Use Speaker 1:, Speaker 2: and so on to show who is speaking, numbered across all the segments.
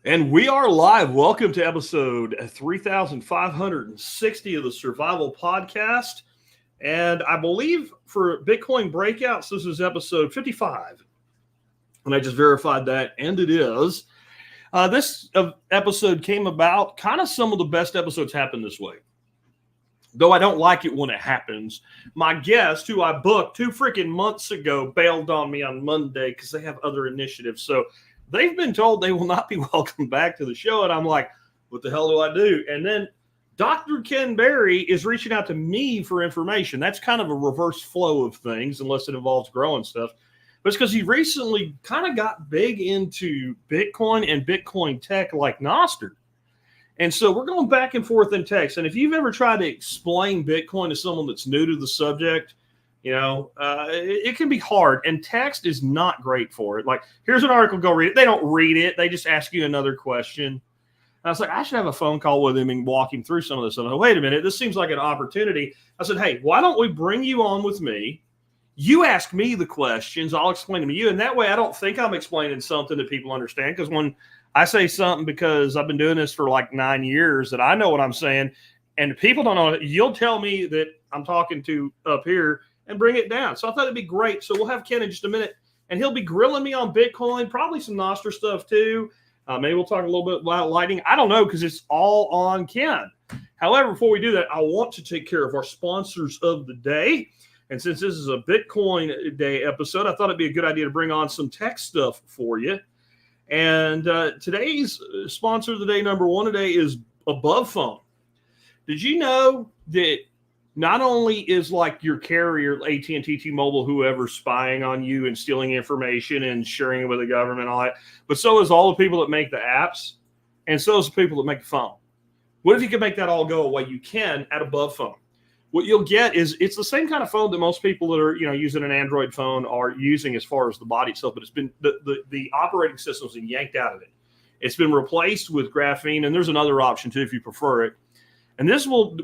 Speaker 1: And we are live. Welcome to episode 3560 of the Survival Podcast. And I believe for Bitcoin breakouts, this is episode 55. And I just verified that, and it is. This episode came about, kind of some of the best episodes happen this way. Though I don't like it when it happens. My guest, who I booked 2 freaking months ago, bailed on me on Monday because they have other initiatives. So they've been told they will not be welcome back to the show. And I'm like, what the hell do I do? And then Dr. Ken Berry is reaching out to me for information. That's kind of a reverse flow of things, unless it involves growing stuff. But it's because he recently kind of got big into Bitcoin and Bitcoin tech like Noster. And so we're going back and forth in text. And if you've ever tried to explain Bitcoin to someone that's new to the subject, it can be hard. And text is not great for it. Like, here's an article, go read it. They don't read it. They just ask you another question. And I was like, I should have a phone call with him and walk him through some of this stuff. Wait a minute. This seems like an opportunity. I said, hey, why don't we bring you on with me? You ask me the questions. I'll explain them to you. And that way I don't think I'm explaining something that people understand. Because when I say something, because I've been doing this for like 9 years, that I know what I'm saying, and people don't know it, you'll tell me that I'm talking to up here and bring it down. So I thought it'd be great. So we'll have Ken in just a minute, and he'll be grilling me on Bitcoin, probably some Nostr stuff too. Maybe we'll talk a little bit about Lightning. I don't know, because it's all on Ken. However, before we do that, I want to take care of our sponsors of the day. And since this is a Bitcoin Day episode, I thought it'd be a good idea to bring on some tech stuff for you. And today's sponsor of the day, number one today, is Above Phone. Did you know that not only is like your carrier, AT&T, T-Mobile, whoever, spying on you and stealing information and sharing it with the government and all that, but so is all the people that make the apps, and so is the people that make the phone. What if you could make that all go away? You can at Above Phone. What you'll get is it's the same kind of phone that most people that are using an Android phone are using as far as the body itself, but it's been the operating system's been yanked out of it. It's been replaced with graphene, and there's another option too if you prefer it. And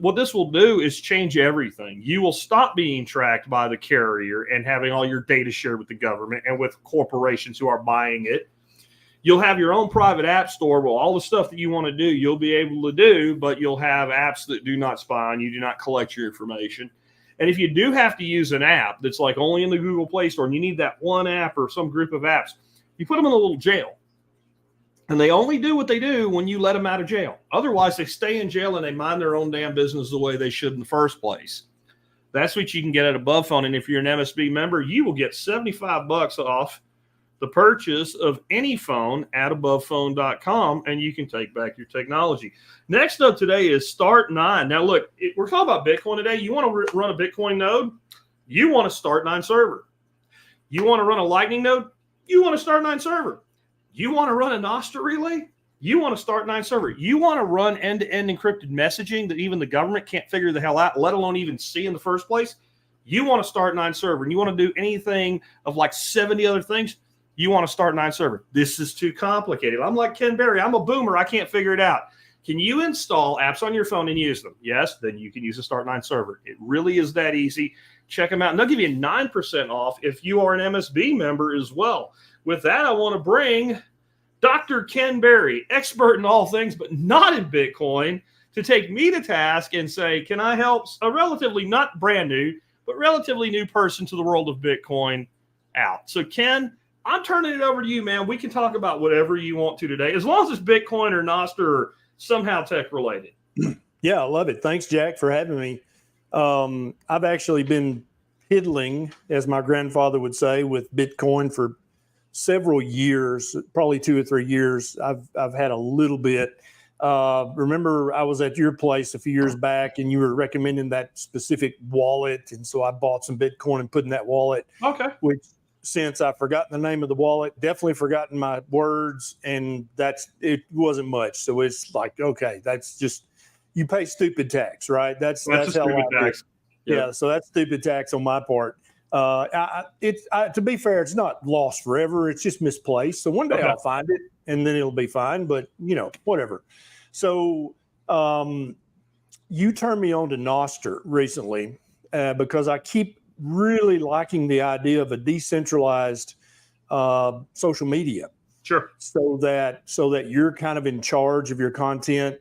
Speaker 1: what this will do is change everything. You will stop being tracked by the carrier and having all your data shared with the government and with corporations who are buying it. You'll have your own private app store. Well, all the stuff that you want to do, you'll be able to do, but you'll have apps that do not spy on you, do not collect your information. And if you do have to use an app that's like only in the Google Play Store, and you need that one app or some group of apps, you put them in a little jail. And they only do what they do when you let them out of jail. Otherwise, they stay in jail and they mind their own damn business the way they should in the first place. That's what you can get at Above Phone. And if you're an MSB member, you will get $75 off the purchase of any phone at abovephone.com, and you can take back your technology. Next up today is Start9. Now, look, we're talking about Bitcoin today. You want to run a Bitcoin node? You want a Start9 server. You want to run a Lightning node? You want a Start9 server. You want to run a Nostr relay? You want a Start9 server. You want to run end-to-end encrypted messaging that even the government can't figure the hell out, let alone even see in the first place? You want a Start9 server, and you want to do anything of like 70 other things? You want to Start9 server. This is too complicated. I'm like Ken Berry. I'm a boomer. I can't figure it out. Can you install apps on your phone and use them? Yes, then you can use a Start9 server. It really is that easy. Check them out. And they'll give you 9% off if you are an MSB member as well. With that, I want to bring Dr. Ken Berry, expert in all things, but not in Bitcoin, to take me to task and say, can I help a relatively not brand new, but relatively new person to the world of Bitcoin out? So, Ken, I'm turning it over to you, man. We can talk about whatever you want to today, as long as it's Bitcoin or Nostr or somehow tech related.
Speaker 2: Yeah, I love it. Thanks, Jack, for having me. I've actually been piddling, as my grandfather would say, with Bitcoin for several years, probably 2 or 3 years. I've had a little bit. Remember, I was at your place a few years back, and you were recommending that specific wallet, and so I bought some Bitcoin and put in that wallet.
Speaker 1: Okay.
Speaker 2: Which, since I've forgotten the name of the wallet, definitely forgotten my words, and it wasn't much. So it's like, okay, that's just, you pay stupid tax, right? That's
Speaker 1: a stupid tax.
Speaker 2: Yeah, so that's stupid tax on my part. To be fair, it's not lost forever. It's just misplaced. So one day I'll find it, and then it'll be fine. But whatever. So you turned me on to Nostr recently because I keep really liking the idea of a decentralized social media.
Speaker 1: Sure.
Speaker 2: so that you're kind of in charge of your content.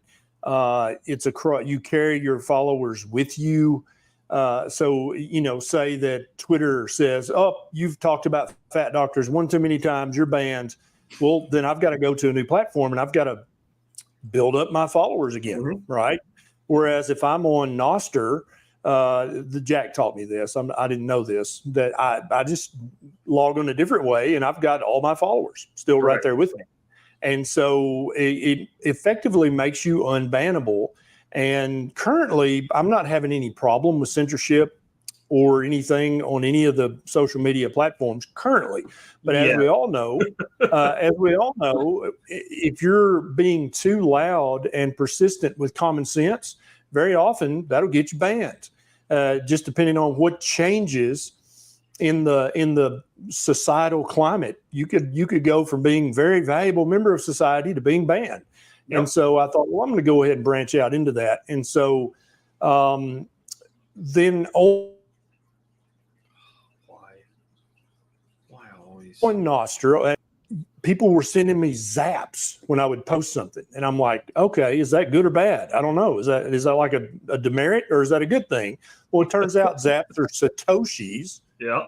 Speaker 2: You carry your followers with you. So, say that Twitter says, "Oh, you've talked about fat doctors one too many times, you're banned." Well, then I've got to go to a new platform and I've got to build up my followers again, right? Whereas if I'm on Noster, the Jack taught me this. I didn't know this, that I just log on a different way and I've got all my followers still right there with me. And so it effectively makes you unbannable. And currently, I'm not having any problem with censorship or anything on any of the social media platforms currently. But as we all know, if you're being too loud and persistent with common sense, very often that'll get you banned. Just depending on what changes in the societal climate, you could go from being a very valuable member of society to being banned. Yep. And so I thought, well, I'm going to go ahead and branch out into that. And so then why always on Nostra, people were sending me zaps when I would post something, and I'm like, okay, is that good or bad? I don't know. Is that like a demerit, or is that a good thing? Well, it turns out zaps are satoshis.
Speaker 1: Yeah.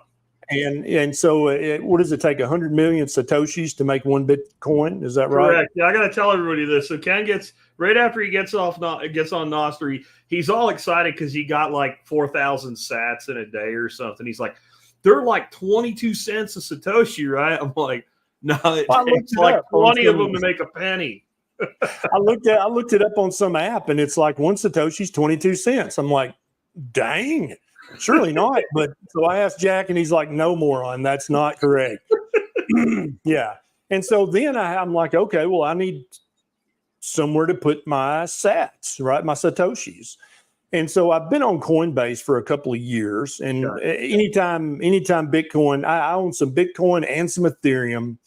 Speaker 2: And so what does it take? 100 million satoshis to make one Bitcoin? Is that right?
Speaker 1: Correct. Yeah, I got to tell everybody this. So Ken gets right after he gets on Nostr, he's all excited because he got like 4,000 sats in a day or something. He's like, they're like 22 cents a satoshi, right? I'm like, no, it takes like 20 of them to make a penny.
Speaker 2: I looked it up on some app, and it's like one satoshi's 22 cents. I'm like, dang. Surely not. But so I asked Jack, and he's like, no, moron, that's not correct. Yeah. And so then I'm like, okay, well, I need somewhere to put my sats, right? My satoshis. And so I've been on Coinbase for a couple of years. And anytime Bitcoin, I own some Bitcoin and some Ethereum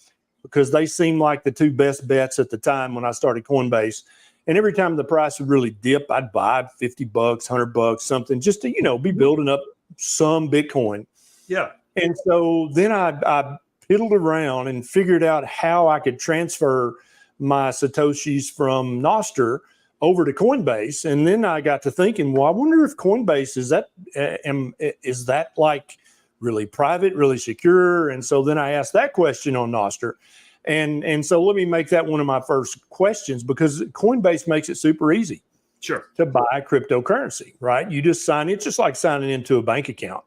Speaker 2: because they seem like the two best bets at the time when I started Coinbase. And every time the price would really dip, I'd buy $50, $100, something just to, be building up some Bitcoin.
Speaker 1: Yeah.
Speaker 2: And so then I piddled around and figured out how I could transfer my Satoshis from Nostr over to Coinbase. And then I got to thinking, well, I wonder if Coinbase is that like really private, really secure? And so then I asked that question on Nostr. And so let me make that one of my first questions, because Coinbase makes it super easy to buy cryptocurrency, right? You just sign, it's just like signing into a bank account.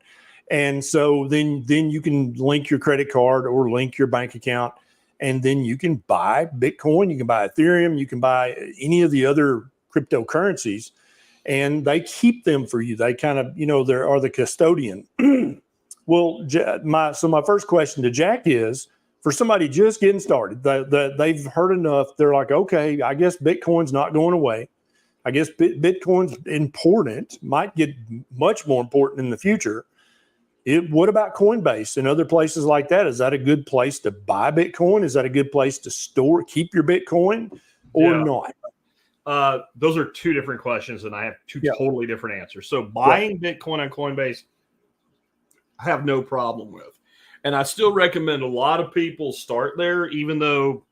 Speaker 2: And so then you can link your credit card or link your bank account, and then you can buy Bitcoin, you can buy Ethereum, you can buy any of the other cryptocurrencies, and they keep them for you. They kind of, they are the custodian. Well, my first question to Jack is, for somebody just getting started, they've heard enough. They're like, okay, I guess Bitcoin's not going away. I guess Bitcoin's important, might get much more important in the future. What about Coinbase and other places like that? Is that a good place to buy Bitcoin? Is that a good place to keep your Bitcoin or not?
Speaker 1: Those are two different questions, and I have two totally different answers. So buying Bitcoin on Coinbase, I have no problem with. And I still recommend a lot of people start there, even though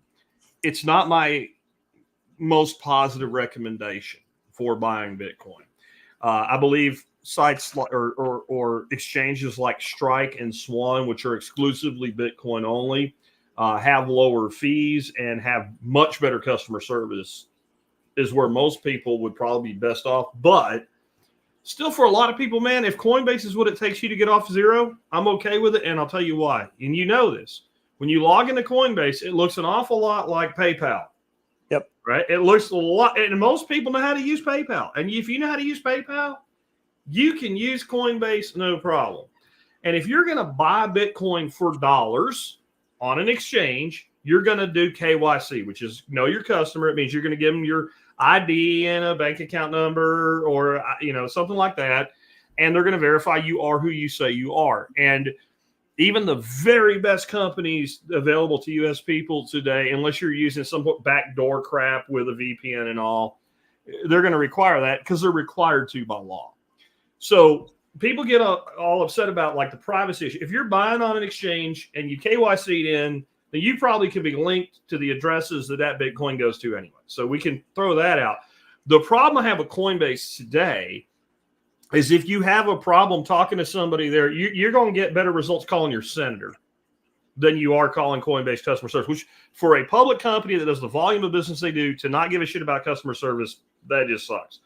Speaker 1: it's not my most positive recommendation for buying Bitcoin. I believe sites or exchanges like Strike and Swan, which are exclusively Bitcoin only, have lower fees and have much better customer service, is where most people would probably be best off. But still, for a lot of people, man, if Coinbase is what it takes you to get off zero, I'm okay with it, and I'll tell you why. And you know this. When you log into Coinbase, it looks an awful lot like PayPal.
Speaker 2: Yep.
Speaker 1: Right? It looks a lot, and most people know how to use PayPal. And if you know how to use PayPal, you can use Coinbase no problem. And if you're going to buy Bitcoin for dollars on an exchange, you're going to do KYC, which is know your customer. It means you're going to give them your ID and a bank account number or, something like that. And they're going to verify you are who you say you are. And even the very best companies available to U.S. people today, unless you're using some backdoor crap with a VPN and all, they're going to require that because they're required to by law. So people get all upset about like the privacy issue. If you're buying on an exchange and you KYC'd in, then you probably can be linked to the addresses that Bitcoin goes to anyway. So we can throw that out. The problem I have with Coinbase today is if you have a problem talking to somebody there, you're going to get better results calling your senator than you are calling Coinbase customer service, which for a public company that does the volume of business they do, to not give a shit about customer service, that just sucks.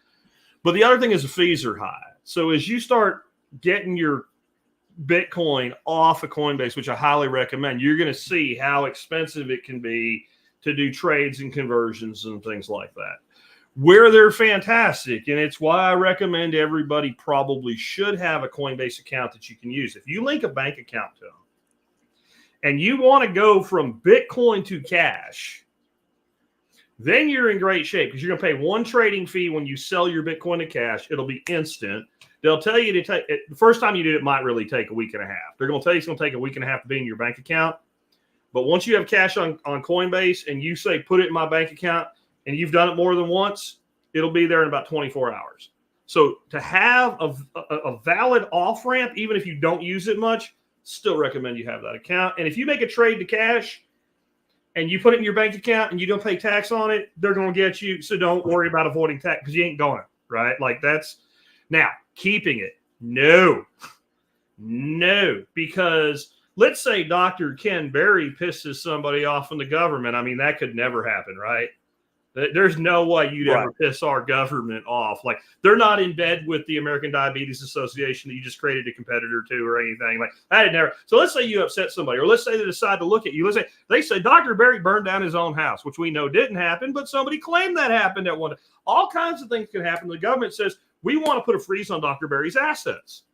Speaker 1: But the other thing is the fees are high. So as you start getting your Bitcoin off of Coinbase, which I highly recommend, you're going to see how expensive it can be to do trades and conversions and things like that. Where they're fantastic, and it's why I recommend everybody probably should have a Coinbase account that you can use. If you link a bank account to them and you want to go from Bitcoin to cash, then you're in great shape because you're going to pay one trading fee when you sell your Bitcoin to cash. It'll be instant. They'll tell you to take it. The first time you do it might really take a week and a half. They're going to tell you it's going to take a week and a half to be in your bank account. But once you have cash on Coinbase and you say, put it in my bank account, and you've done it more than once, it'll be there in about 24 hours. So to have a valid off-ramp, even if you don't use it much, still recommend you have that account. And if you make a trade to cash and you put it in your bank account and you don't pay tax on it, they're going to get you. So don't worry about avoiding tax because you ain't going to, right? Like that's now keeping it. No, because let's say Dr. Ken Berry pisses somebody off in the government. I mean, that could never happen, right? There's no way you'd ever piss our government off. Like they're not in bed with the American Diabetes Association that you just created a competitor to or anything. Like that had never. So let's say you upset somebody, or let's say they decide to look at you. Let's say they say Dr. Berry burned down his own house, which we know didn't happen, but somebody claimed that happened at one. All kinds of things can happen. The government says we want to put a freeze on Dr. Berry's assets.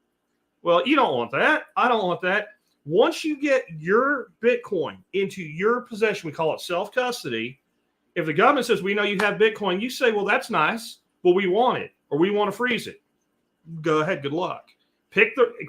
Speaker 1: Well, you don't want that. I don't want that. Once you get your Bitcoin into your possession, we call it self-custody. If the government says, we know you have Bitcoin, you say, well, that's nice, but we want it, or we want to freeze it. Go ahead. Good luck.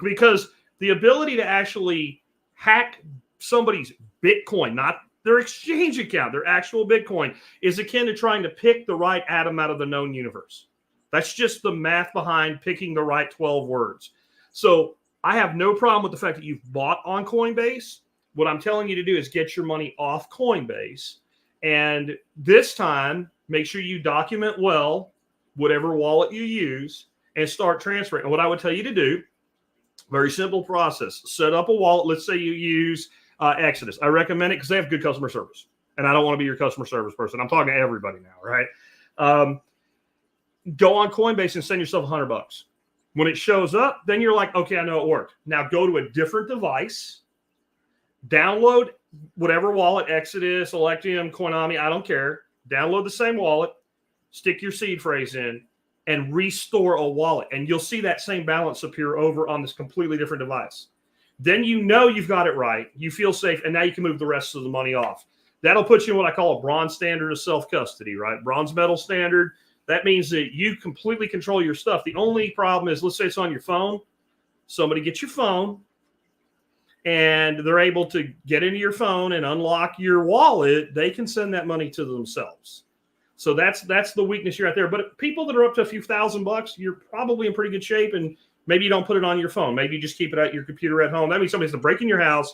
Speaker 1: Because the ability to actually hack somebody's Bitcoin, not their exchange account, their actual Bitcoin, is akin to trying to pick the right atom out of the known universe. That's just the math behind picking the right 12 words. So I have no problem with the fact that you've bought on Coinbase. What I'm telling you to do is get your money off Coinbase. And this time, make sure you document well whatever wallet you use and start transferring. And what I would tell you to do, very simple process. Set up a wallet. Let's say you use Exodus. I recommend it because they have good customer service. And I don't want to be your customer service person. I'm talking to everybody now, right? Go on Coinbase and send yourself $100. When it shows up, then you're like, okay, I know it worked. Now go to a different device, download whatever wallet, Exodus, Electrium, Coinami, I don't care. Download the same wallet, stick your seed phrase in, and restore a wallet. And you'll see that same balance appear over on this completely different device. Then you know you've got it right. You feel safe, and now you can move the rest of the money off. That'll put you in what I call a bronze standard of self-custody, right? Bronze medal standard. That means that you completely control your stuff. The only problem is, let's say it's on your phone. Somebody gets your phone, and they're able to get into your phone and unlock your wallet. They can send that money to themselves. So that's the weakness you're out there. But people that are up to a few $1,000, you're probably in pretty good shape. And maybe you don't put it on your phone. Maybe you just keep it at your computer at home. That means somebody has to break in your house,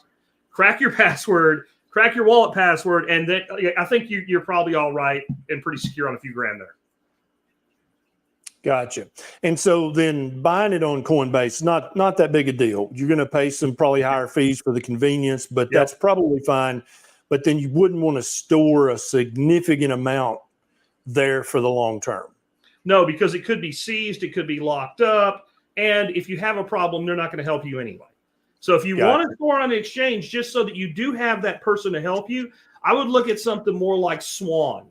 Speaker 1: crack your password, crack your wallet password, and then I think you're probably all right and pretty secure on a few grand there.
Speaker 2: Gotcha. And so then buying it on Coinbase, not that big a deal. You're going to pay some probably higher fees for the convenience, but that's probably fine. But then you wouldn't want to store a significant amount there for the long term.
Speaker 1: No, because it could be seized, it could be locked up, and if you have a problem, they're not going to help you anyway. So if you want to store on the exchange just so that you do have that person to help you, I would look at something more like Swan.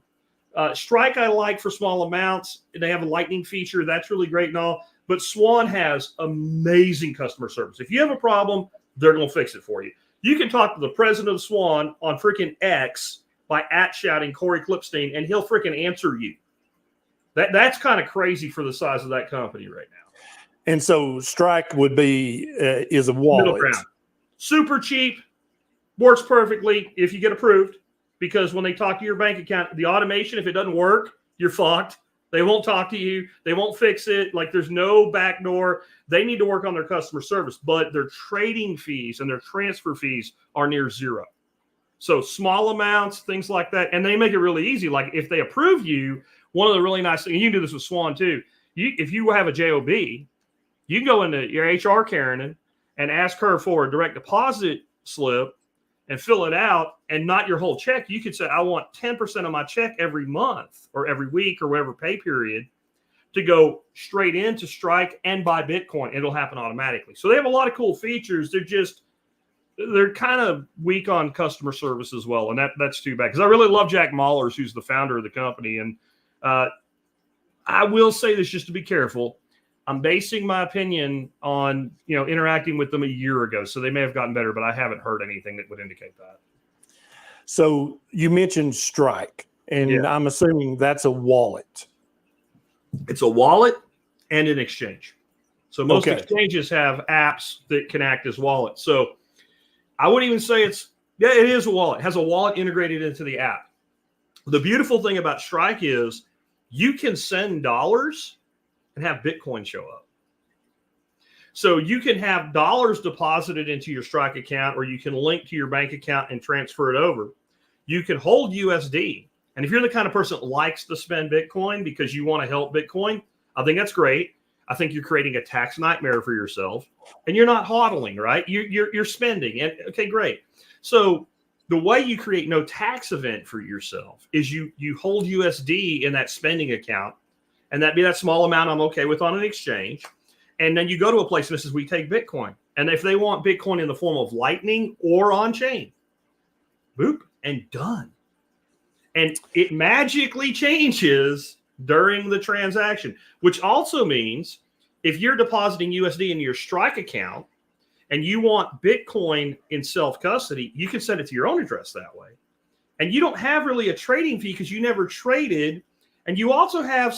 Speaker 1: Strike I like for small amounts. They have a lightning feature. That's really great and all. But Swan has amazing customer service. If you have a problem, they're going to fix it for you. You can talk to the president of Swan on freaking X by @shouting Corey Clipstein, and he'll freaking answer you. That's kind of crazy for the size of that company right now.
Speaker 2: And so Strike would be is a wallet.
Speaker 1: Super cheap, works perfectly if you get approved. Because when they talk to your bank account, the automation, if it doesn't work, you're fucked. They won't talk to you. They won't fix it. Like there's no backdoor. They need to work on their customer service, but their trading fees and their transfer fees are near zero. So small amounts, things like that. And they make it really easy. Like if they approve you, one of the really nice things, and you can do this with Swan too. If you have a JOB, you can go into your HR Karen and ask her for a direct deposit slip and fill it out, and not your whole check. You could say, I want 10% of my check every month or every week or whatever pay period to go straight into Strike and buy Bitcoin. It'll happen automatically. So they have a lot of cool features. They're kind of weak on customer service as well. And that's too bad, because I really love Jack Mallers, who's the founder of the company. And I will say this just to be careful. I'm basing my opinion on, interacting with them a year ago. So they may have gotten better, but I haven't heard anything that would indicate that.
Speaker 2: So you mentioned Strike, and I'm assuming that's a wallet.
Speaker 1: It's a wallet and an exchange. So most exchanges have apps that can act as wallets. So I wouldn't even say it is a wallet. It has a wallet integrated into the app. The beautiful thing about Strike is you can send dollars and have Bitcoin show up. So you can have dollars deposited into your Strike account, or you can link to your bank account and transfer it over. You can hold USD. And if you're the kind of person that likes to spend Bitcoin because you want to help Bitcoin, I think that's great. I think you're creating a tax nightmare for yourself, and you're not hodling, right? You're spending. And okay, great. So the way you create no tax event for yourself is you hold USD in that spending account, and that'd be that small amount I'm okay with on an exchange. And then you go to a place and says, we take Bitcoin. And if they want Bitcoin in the form of Lightning or on chain, boop, and done. And it magically changes during the transaction, which also means if you're depositing USD in your Strike account and you want Bitcoin in self-custody, you can set it to your own address that way. And you don't have really a trading fee because you never traded. And you also have,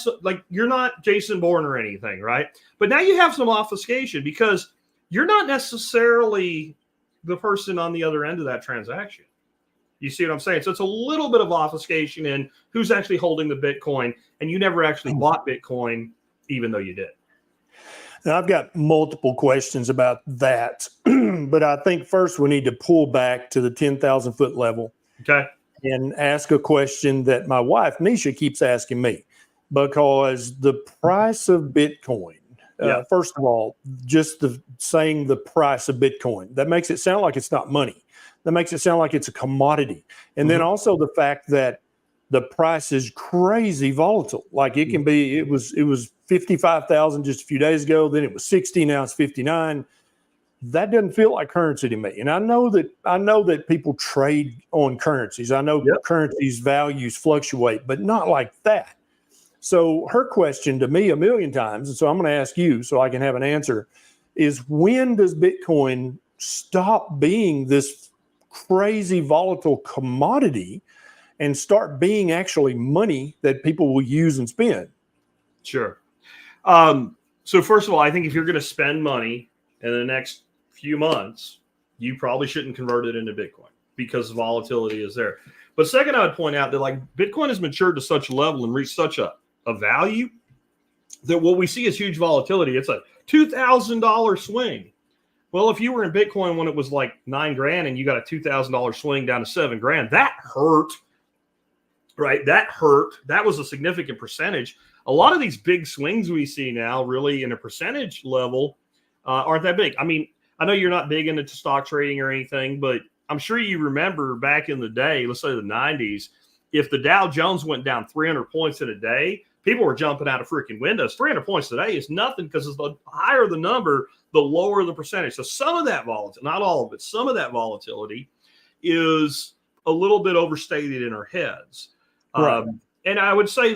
Speaker 1: you're not Jason Bourne or anything, right? But now you have some obfuscation because you're not necessarily the person on the other end of that transaction. You see what I'm saying? So it's a little bit of obfuscation in who's actually holding the Bitcoin, and you never actually bought Bitcoin, even though you did.
Speaker 2: Now, I've got multiple questions about that, but I think first we need to pull back to the 10,000 foot level.
Speaker 1: Okay.
Speaker 2: And ask a question that my wife, Nisha, keeps asking me, because the price of Bitcoin, first of all, just saying the price of Bitcoin, that makes it sound like it's not money. That makes it sound like it's a commodity. And then also the fact that the price is crazy volatile. Like it can be, it was 55,000 just a few days ago. Then it was 60. Now it's 59. That doesn't feel like currency to me. And I know that people trade on currencies. I know currencies values fluctuate, but not like that. So her question to me a million times, and so I'm going to ask you so I can have an answer, is when does Bitcoin stop being this crazy volatile commodity and start being actually money that people will use and spend?
Speaker 1: Sure. So first of all, I think if you're going to spend money in the next few months, you probably shouldn't convert it into Bitcoin because volatility is there. But second, I would point out that Bitcoin has matured to such a level and reached such a value that what we see is huge volatility. It's a $2,000 swing. Well, if you were in Bitcoin when it was like $9,000 and you got a $2,000 swing down to $7,000, that hurt, right? That hurt. That was a significant percentage. A lot of these big swings we see now, really in a percentage level, aren't that big. I mean, I know you're not big into stock trading or anything, but I'm sure you remember back in the day, let's say the 90s, if the Dow Jones went down 300 points in a day, people were jumping out of freaking windows. 300 points a day is nothing because the higher the number, the lower the percentage. So some of that volatility, not all of it, some of that volatility is a little bit overstated in our heads. Right. And I would say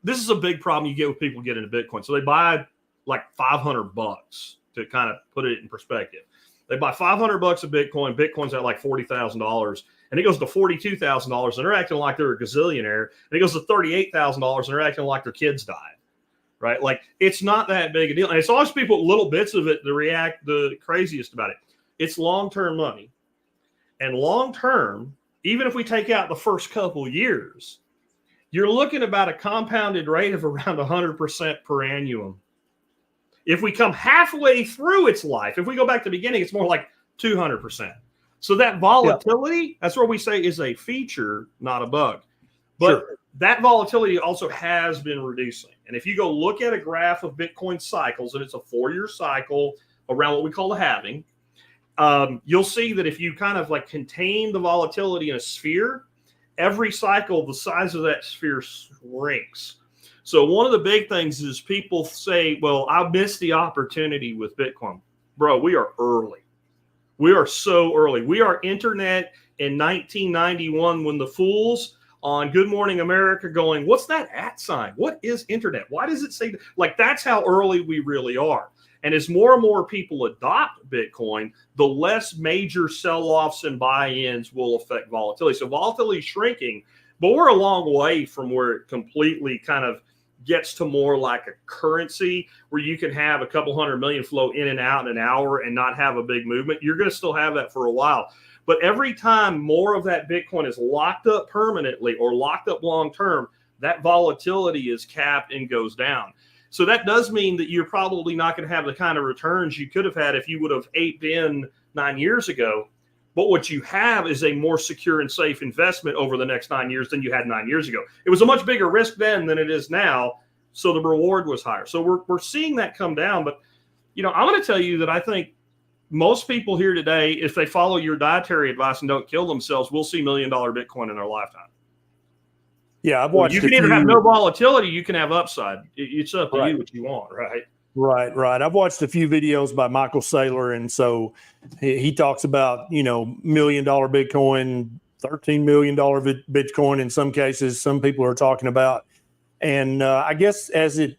Speaker 1: this is a big problem you get with people getting into Bitcoin. So they buy like $500 to kind of put it in perspective. They buy $500 of Bitcoin. Bitcoin's at like $40,000, and it goes to $42,000, and they're acting like they're a gazillionaire. And it goes to $38,000, and they're acting like their kids died, right? Like it's not that big a deal. And it's always people, little bits of it that react the craziest about it. It's long-term money, and long-term, even if we take out the first couple years, you're looking about a compounded rate of around 100% per annum. If we come halfway through its life, if we go back to the beginning, it's more like 200%. So that volatility, that's where we say is a feature, not a bug. But that volatility also has been reducing. And if you go look at a graph of Bitcoin cycles, and it's a 4-year cycle around what we call the halving, you'll see that if you kind of like contain the volatility in a sphere, every cycle, the size of that sphere shrinks. So one of the big things is people say, well, I missed the opportunity with Bitcoin. Bro, we are early. We are so early. We are internet in 1991 when the fools on Good Morning America going, what's that @ sign? What is internet? Why does it say like that's how early we really are? And as more and more people adopt Bitcoin, the less major sell-offs and buy-ins will affect volatility. So volatility is shrinking, but we're a long way from where it completely kind of gets to more like a currency where you can have a couple 100 million flow in and out in an hour and not have a big movement. You're going to still have that for a while. But every time more of that Bitcoin is locked up permanently or locked up long-term, that volatility is capped and goes down. So that does mean that you're probably not going to have the kind of returns you could have had if you would have aped in 9 years ago. But what you have is a more secure and safe investment over the next 9 years than you had 9 years ago. It was a much bigger risk then than it is now. So the reward was higher. So we're seeing that come down. But, I'm going to tell you that I think most people here today, if they follow your dietary advice and don't kill themselves, will see $1 million Bitcoin in their lifetime.
Speaker 2: Yeah, I've watched.
Speaker 1: You can either have no volatility, you can have upside. It's up to you what you want, right?
Speaker 2: Right. I've watched a few videos by Michael Saylor, and so he talks about $1 million Bitcoin, $13 million Bitcoin in some cases. Some people are talking about, and I guess as it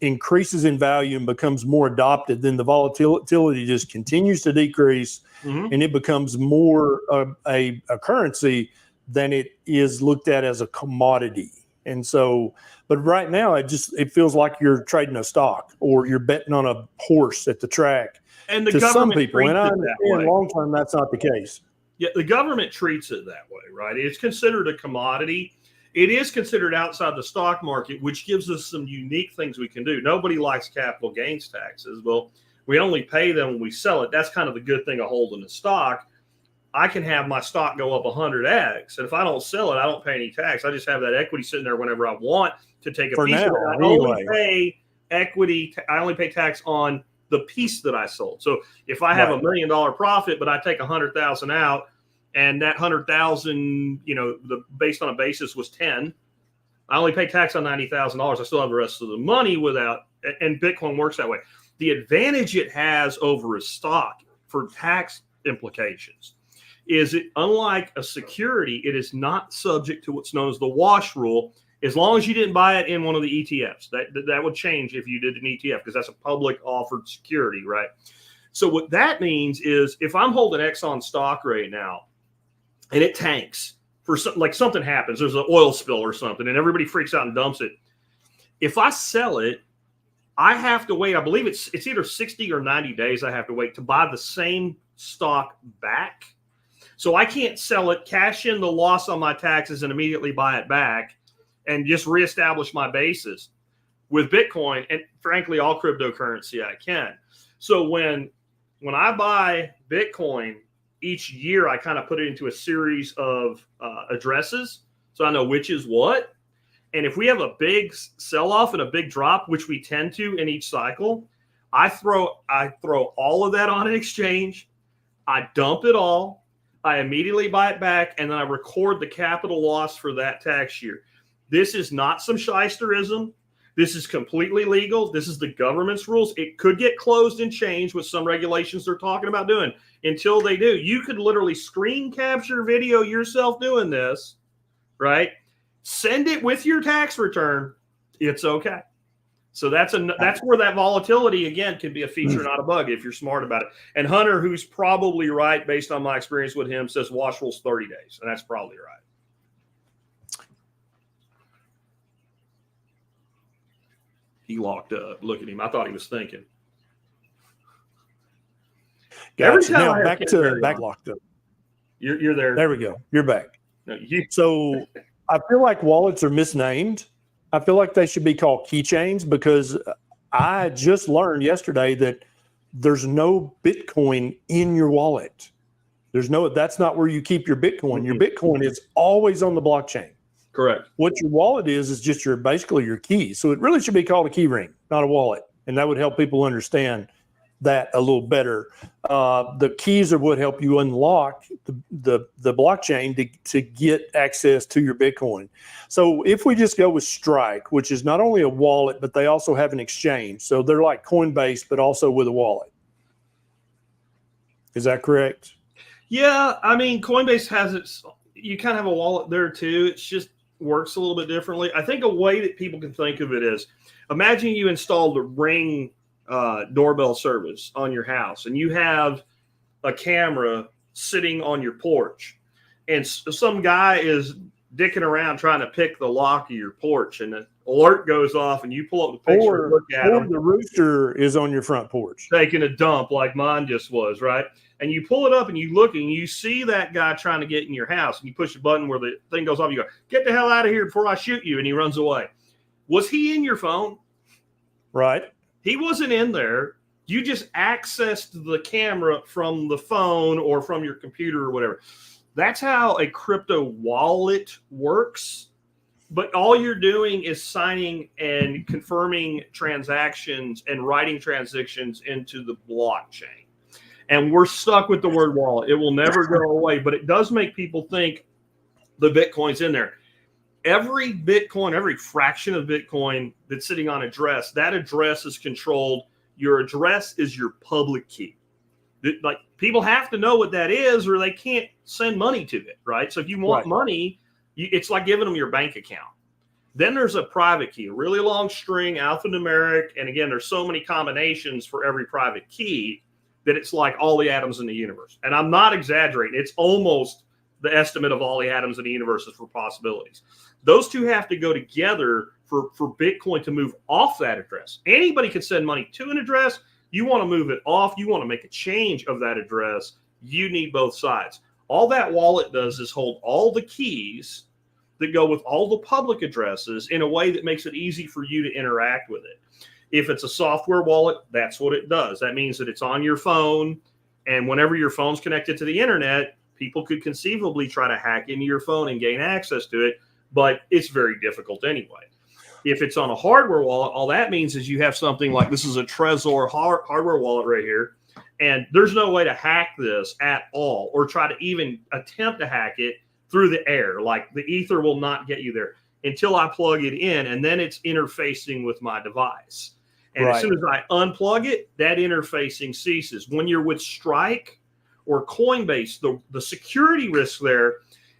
Speaker 2: increases in value and becomes more adopted, then the volatility just continues to decrease, and it becomes more a currency than it is looked at as a commodity. And so, but right now it feels like you're trading a stock or you're betting on a horse at the track.
Speaker 1: And the
Speaker 2: to some
Speaker 1: government
Speaker 2: people, and I
Speaker 1: treats it that
Speaker 2: understand
Speaker 1: way.
Speaker 2: long term that's not the case.
Speaker 1: Yeah, the government treats it that way, right? It's considered a commodity. It is considered outside the stock market, which gives us some unique things we can do. Nobody likes capital gains taxes. Well, we only pay them when we sell it. That's kind of the good thing of holding a stock. I can have my stock go up 100x, and if I don't sell it, I don't pay any tax. I just have that equity sitting there whenever I want to take a piece of it. I only pay equity. I only pay tax on the piece that I sold. So if I have $1 million profit, but I take 100,000 out, and that 100,000, based on a basis was 10, I only pay tax on $90,000. I still have the rest of the money without. And Bitcoin works that way. The advantage it has over a stock for tax implications is it, unlike a security, it is not subject to what's known as the wash rule, as long as you didn't buy it in one of the ETFs. That would change if you did an ETF, because that's a public offered security, right? So what that means is if I'm holding Exxon stock right now and it tanks for something happens, there's an oil spill or something, and everybody freaks out and dumps it. If I sell it, I have to wait. I believe it's either 60 or 90 days I have to wait to buy the same stock back. So I can't sell it, cash in the loss on my taxes, and immediately buy it back and just reestablish my basis. With Bitcoin, and frankly, all cryptocurrency I can. So when I buy Bitcoin each year, I kind of put it into a series of addresses, so I know which is what. And if we have a big sell-off and a big drop, which we tend to in each cycle, I throw all of that on an exchange. I dump it all. I immediately buy it back, and then I record the capital loss for that tax year. This is not some shysterism. This is completely legal. This is the government's rules. It could get closed and changed with some regulations they're talking about doing. Until they do, you could literally screen capture video yourself doing this, right? Send it with your tax return. It's okay. So that's where that volatility, again, can be a feature, not a bug, if you're smart about it. And Hunter, who's probably right based on my experience with him, says wash rule's 30 days, and that's probably right. He locked up. Look at him. I thought he was thinking.
Speaker 2: Gotcha. Now back locked up.
Speaker 1: You're there.
Speaker 2: There we go. You're back.
Speaker 1: No,
Speaker 2: So I feel like wallets are misnamed. I feel like they should be called keychains, because I just learned yesterday that there's no Bitcoin in your wallet. That's not where you keep your Bitcoin. Your Bitcoin is always on the blockchain.
Speaker 1: Correct.
Speaker 2: What your wallet is just basically your key. So it really should be called a key ring, not a wallet. And that would help people understand that a little better. The keys are what help you unlock the blockchain to get access to your Bitcoin. So if we just go with Strike, which is not only a wallet, but they also have an exchange. So they're like Coinbase, but also with a wallet. Is that correct?
Speaker 1: Yeah. I mean, Coinbase has you kind of have a wallet there too. It's just works a little bit differently. I think a way that people can think of it is, imagine you installed the Ring doorbell service on your house, and you have a camera sitting on your porch, and some guy is dicking around trying to pick the lock of your porch, and an alert goes off, and you pull up the picture and look at him.
Speaker 2: The rooster is on your front porch
Speaker 1: taking a dump like mine just was, right? And you pull it up and you look and you see that guy trying to get in your house, and you push the button where the thing goes off. You go, "Get the hell out of here before I shoot you," and he runs away. Was he in your phone?
Speaker 2: Right.
Speaker 1: He wasn't in there. You just accessed the camera from the phone or from your computer or whatever. That's how a crypto wallet works. But all you're doing is signing and confirming transactions and writing transactions into the blockchain. And we're stuck with the word wallet. It will never go away, but it does make people think the Bitcoin's in there. Every Bitcoin, every fraction of Bitcoin that's sitting on address, that address is controlled. Your address is your public key. Like, people have to know what that is, or they can't send money to it, right? So if you want money, it's like giving them your bank account. Then there's a private key, a really long string, alphanumeric. And again, there's so many combinations for every private key that it's like all the atoms in the universe. And I'm not exaggerating. It's almost the estimate of all the atoms in the universe is for possibilities. Those two have to go together for Bitcoin to move off that address. Anybody can send money to an address. You want to move it off. You want to make a change of that address. You need both sides. All that wallet does is hold all the keys that go with all the public addresses in a way that makes it easy for you to interact with it. If it's a software wallet, that's what it does. That means that it's on your phone, and whenever your phone's connected to the internet, people could conceivably try to hack into your phone and gain access to it, but it's very difficult anyway. If it's on a hardware wallet, all that means is you have something like, this is a Trezor hardware wallet right here, and there's no way to hack this at all or try to even attempt to hack it through the air. Like, the ether will not get you there until I plug it in, and then it's interfacing with my device. And as soon as I unplug it, that interfacing ceases. When you're with Strike or Coinbase, the security risk there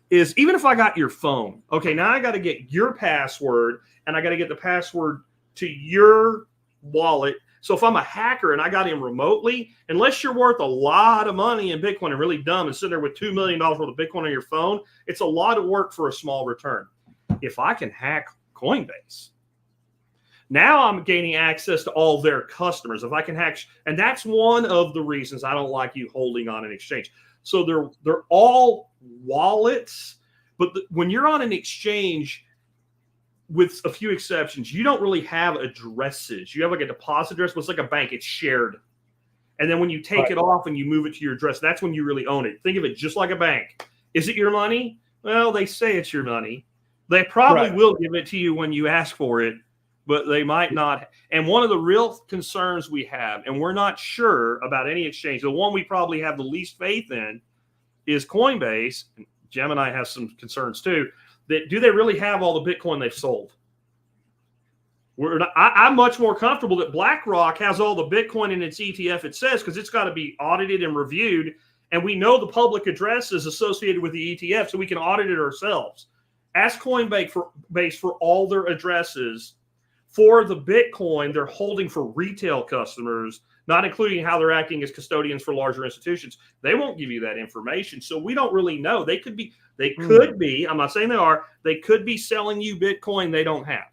Speaker 1: is, even if I got your phone, okay, now I got to get your password, and I got to get the password to your wallet. So if I'm a hacker and I got in remotely, unless you're worth a lot of money in Bitcoin and really dumb and sitting there with $2 million worth of Bitcoin on your phone, it's a lot of work for a small return. If I can hack Coinbase, now I'm gaining access to all their customers. If I can hack, and that's one of the reasons I don't like you holding on an exchange. So they're all wallets, but when you're on an exchange, with a few exceptions, you don't really have addresses. You have like a deposit address, but it's like a bank. It's shared. And then when you take it off and you move it to your address, that's when you really own it. Think of it just like a bank. Is it your money? Well, they say it's your money. They probably will give it to you when you ask for it, but they might not. And one of the real concerns we have, and we're not sure about any exchange, the one we probably have the least faith in is Coinbase. And Gemini has some concerns too. That, do they really have all the Bitcoin they've sold? I'm much more comfortable that BlackRock has all the Bitcoin in its ETF, it says, because it's got to be audited and reviewed. And we know the public address is associated with the ETF, so we can audit it ourselves. Ask Coinbase for all their addresses for the Bitcoin they're holding for retail customers, not including how they're acting as custodians for larger institutions. They won't give you that information. So we don't really know. They could be, I'm not saying they could be selling you Bitcoin they don't have.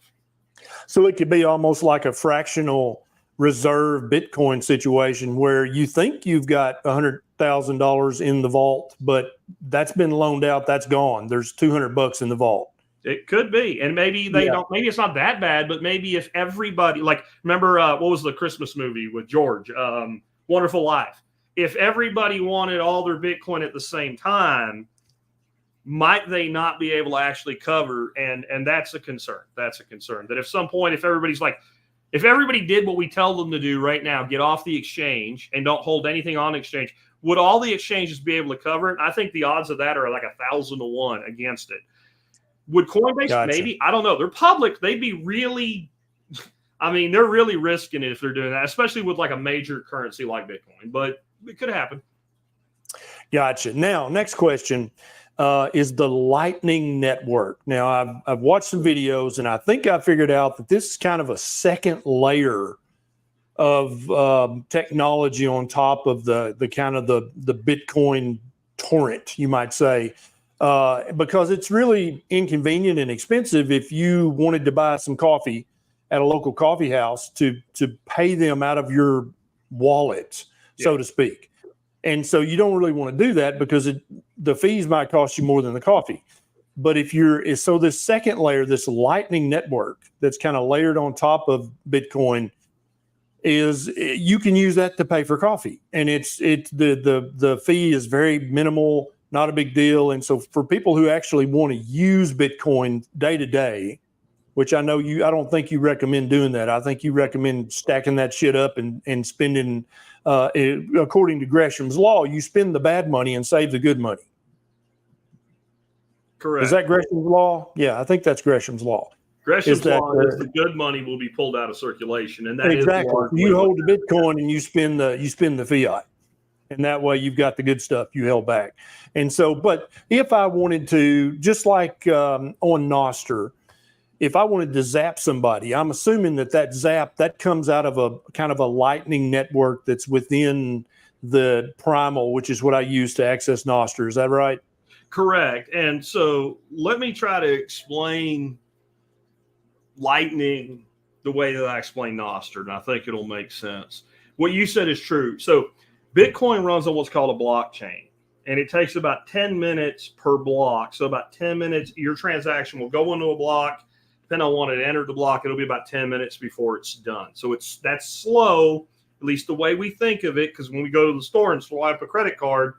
Speaker 2: So it could be almost like a fractional reserve Bitcoin situation where you think you've got $100,000 in the vault, but that's been loaned out. That's gone. There's $200 in the vault.
Speaker 1: It could be. And maybe they don't, maybe it's not that bad, but maybe if everybody, like, remember, what was the Christmas movie with George? Wonderful Life. if everybody wanted all their Bitcoin at the same time, might they not be able to actually cover? And that's a concern. That's a concern. That at some point, if everybody did what we tell them to do right now, get off the exchange and don't hold anything on exchange, would all the exchanges be able to cover it? I think the odds of that are like 1,000 to 1 against it. Would Coinbase?
Speaker 2: Gotcha.
Speaker 1: Maybe. I don't know. They're public. They'd be really, I mean, they're really risking it if they're doing that, especially with like a major currency like Bitcoin. But it could happen.
Speaker 2: Gotcha. Now, next question is the Lightning Network. Now, I've watched some videos, and I think I figured out that this is kind of a second layer of technology on top of the kind of the Bitcoin torrent, you might say, because it's really inconvenient and expensive if you wanted to buy some coffee at a local coffee house to pay them out of your wallet, so to speak. And so you don't really want to do that because the fees might cost you more than the coffee. But so this second layer, this Lightning Network that's kind of layered on top of Bitcoin, is you can use that to pay for coffee. And the fee is very minimal, not a big deal. And so for people who actually want to use Bitcoin day to day, which I don't think you recommend doing that. I think you recommend stacking that shit up and spending, according to Gresham's law, you spend the bad money and save the good money.
Speaker 1: Correct.
Speaker 2: Is that Gresham's law? Yeah, I think that's Gresham's law.
Speaker 1: Gresham's law is the good money will be pulled out of circulation, and that
Speaker 2: exactly.
Speaker 1: is
Speaker 2: You hold the Bitcoin and you spend the fiat, and that way you've got the good stuff you held back. And so, but if I wanted to, just like on Nostr, if I wanted to zap somebody, I'm assuming that zap that comes out of a kind of a Lightning network that's within the Primal, which is what I use to access Nostr. Is that right?
Speaker 1: Correct. And so let me try to explain Lightning the way that I explain Nostr, and I think it'll make sense. What you said is true. So Bitcoin runs on what's called a blockchain, and it takes about 10 minutes per block. So about 10 minutes, your transaction will go into a block. Depending on when it entered the block, it'll be about 10 minutes before it's done. So that's slow, at least the way we think of it, because when we go to the store and swipe a credit card,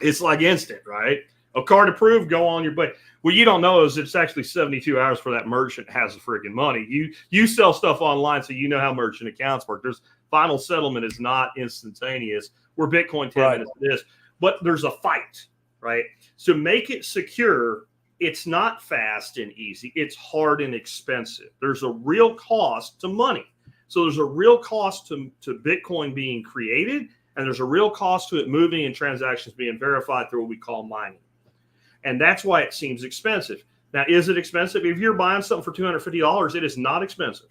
Speaker 1: it's like instant, right? A card approved, go on your way. What you don't know is it's actually 72 hours for that merchant has the freaking money. You sell stuff online, so you know how merchant accounts work. There's final settlement is not instantaneous, where Bitcoin 10 minutes it is. But there's a fight, right? So make it secure. It's not fast and easy. It's hard and expensive. There's a real cost to money. So there's a real cost to Bitcoin being created, and there's a real cost to it moving and transactions being verified through what we call mining. And that's why it seems expensive. Now, is it expensive? If you're buying something for $250, it is not expensive.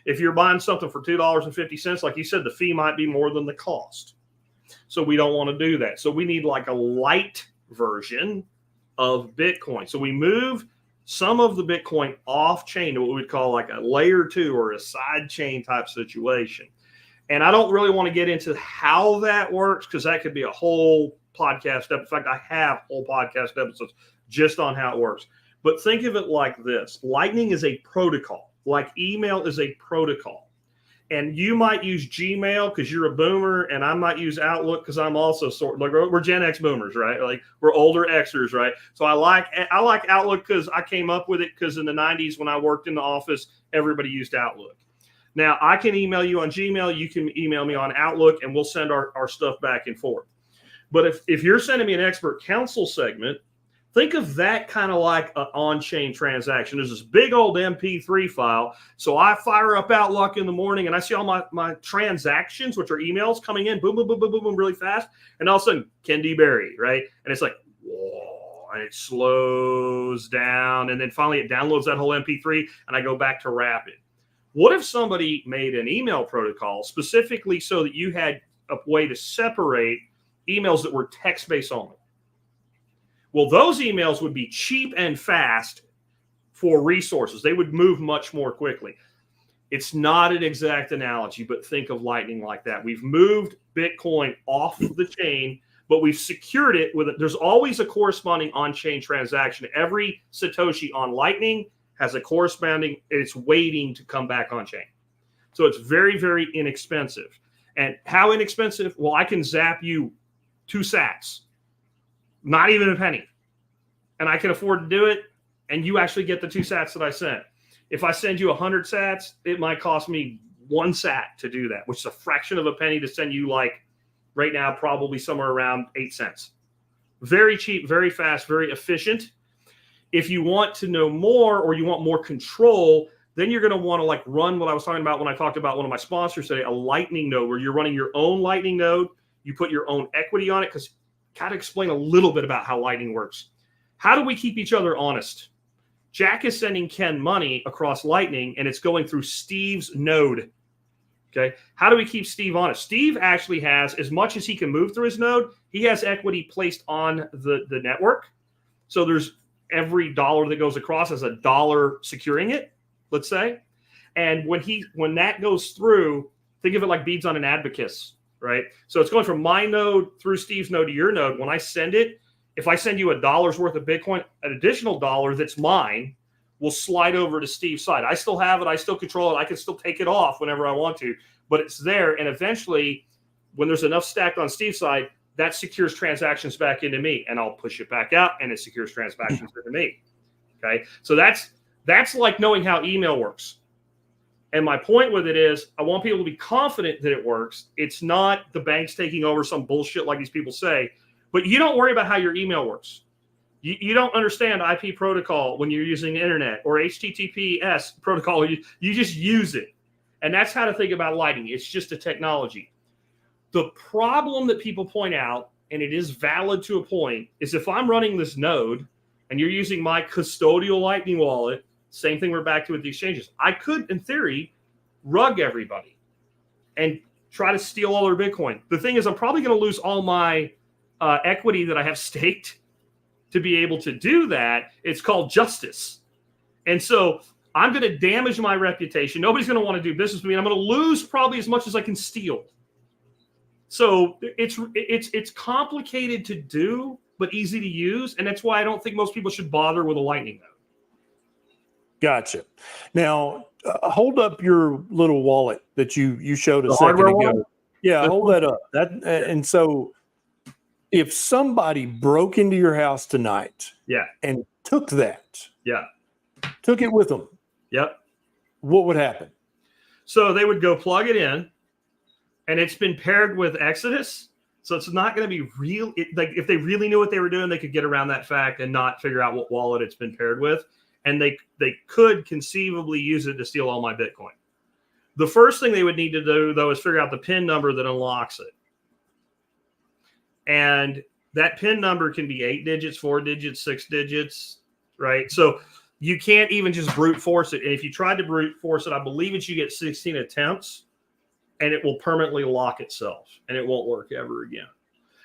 Speaker 1: If you're buying something for $2.50, like you said, the fee might be more than the cost. So we don't want to do that. So we need like a light version of Bitcoin. So we move some of the Bitcoin off chain to what we'd call like a layer 2 or a side chain type situation. And I don't really want to get into how that works because that could be a whole podcast. In fact, I have whole podcast episodes just on how it works. But think of it like this. Lightning is a protocol, like email is a protocol. And you might use Gmail because you're a boomer, and I might use Outlook because I'm also like we're Gen X boomers, right? Like we're older Xers, right? So I like Outlook because I came up with it because in the 90s when I worked in the office, everybody used Outlook. Now I can email you on Gmail, you can email me on Outlook, and we'll send our stuff back and forth. But if you're sending me an expert counsel segment, think of that kind of like an on-chain transaction. There's this big old MP3 file. So I fire up Outlook in the morning and I see all my transactions, which are emails coming in, boom, boom, boom, boom, boom, boom, really fast. And all of a sudden, Kendi Berry, right? And it's like, whoa, and it slows down. And then finally it downloads that whole MP3 and I go back to Rapid. What if somebody made an email protocol specifically so that you had a way to separate emails that were text-based only? Well, those emails would be cheap and fast for resources. They would move much more quickly. It's not an exact analogy, but think of Lightning like that. We've moved Bitcoin off the chain, but we've secured it with it. There's always a corresponding on-chain transaction. Every Satoshi on Lightning has a corresponding, it's waiting to come back on chain. So it's very, very inexpensive. And how inexpensive? Well, I can zap you 2 sats, not even a penny. And I can afford to do it. And you actually get the 2 sats that I sent. If I send you 100 sats, it might cost me 1 sat to do that, which is a fraction of a penny to send you, like right now, probably somewhere around 8 cents. Very cheap, very fast, very efficient. If you want to know more or you want more control, then you're going to want to like run what I was talking about when I talked about one of my sponsors today, a lightning node, where you're running your own lightning node. You put your own equity on it, because got to explain a little bit about how lightning works. How do we keep each other honest? Jack is sending Ken money across lightning, and it's going through Steve's node. Okay. How do we keep Steve honest? Steve actually has, as much as he can move through his node, he has equity placed on the network. So there's every dollar that goes across as a dollar securing it, let's say. And when that goes through, think of it like beads on an abacus, right? So it's going from my node through Steve's node to your node. When I send it, if I send you $1 worth of Bitcoin, an additional dollar that's mine will slide over to Steve's side. I still have it. I still control it. I can still take it off whenever I want to, but it's there. And eventually, when there's enough stacked on Steve's side, that secures transactions back into me, and I'll push it back out, and it secures transactions into me. Okay. So that's like knowing how email works. And my point with it is, I want people to be confident that it works. It's not the banks taking over some bullshit like these people say, but you don't worry about how your email works. You don't understand IP protocol when you're using the internet, or HTTPS protocol. You just use it. And that's how to think about Lightning. It's just a technology. The problem that people point out, and it is valid to a point, is if I'm running this node and you're using my custodial Lightning wallet, same thing we're back to with the exchanges. I could, in theory, rug everybody and try to steal all their Bitcoin. The thing is, I'm probably going to lose all my equity that I have staked to be able to do that. It's called justice. And so I'm going to damage my reputation. Nobody's going to want to do business with me. I'm going to lose probably as much as I can steal. So it's complicated to do, but easy to use. And that's why I don't think most people should bother with a Lightning node.
Speaker 2: Gotcha. Now, hold up your little wallet that you showed a second ago.
Speaker 1: Wallet?
Speaker 2: Yeah, hold that up. And so if somebody broke into your house tonight, and took it with them, what would happen?
Speaker 1: So they would go plug it in, and it's been paired with Exodus, so it's not going to be real. Like if they really knew what they were doing, they could get around that fact and not figure out what wallet it's been paired with, and they could conceivably use it to steal all my Bitcoin. The first thing they would need to do, though, is figure out the PIN number that unlocks it. And that PIN number can be 8 digits, 4 digits, 6 digits, right? So you can't even just brute force it. And if you tried to brute force it, I believe you get 16 attempts, and it will permanently lock itself, and it won't work ever again.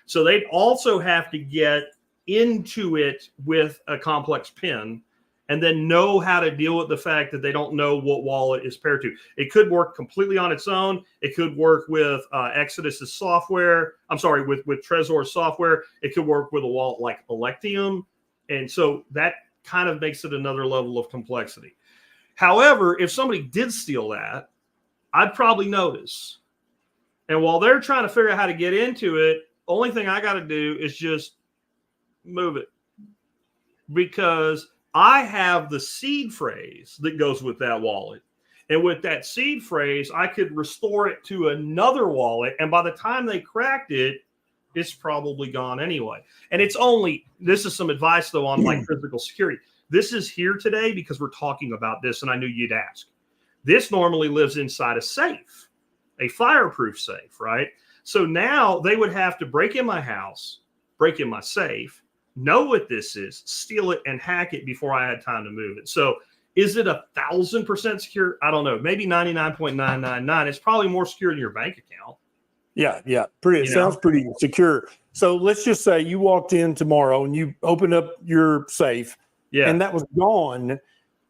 Speaker 1: So they'd also have to get into it with a complex PIN, and then know how to deal with the fact that they don't know what wallet is paired to. It could work completely on its own. It could work with Exodus's software. I'm sorry, with Trezor's software. It could work with a wallet like Electium. And so that kind of makes it another level of complexity. However, if somebody did steal that, I'd probably notice. And while they're trying to figure out how to get into it, only thing I got to do is just move it. Because I have the seed phrase that goes with that wallet. And with that seed phrase, I could restore it to another wallet. And by the time they cracked it, it's probably gone anyway. And this is some advice, though, on like physical security. This is here today because we're talking about this, and I knew you'd ask. This normally lives inside a safe, a fireproof safe, right? So now they would have to break in my house, break in my safe, know what this is, steal it, and hack it before I had time to move it. So is it 1,000% secure? I don't know. Maybe 99.999. It's probably more secure than your bank account.
Speaker 2: Yeah. It sounds pretty secure. So let's just say you walked in tomorrow and you opened up your safe, and that was gone.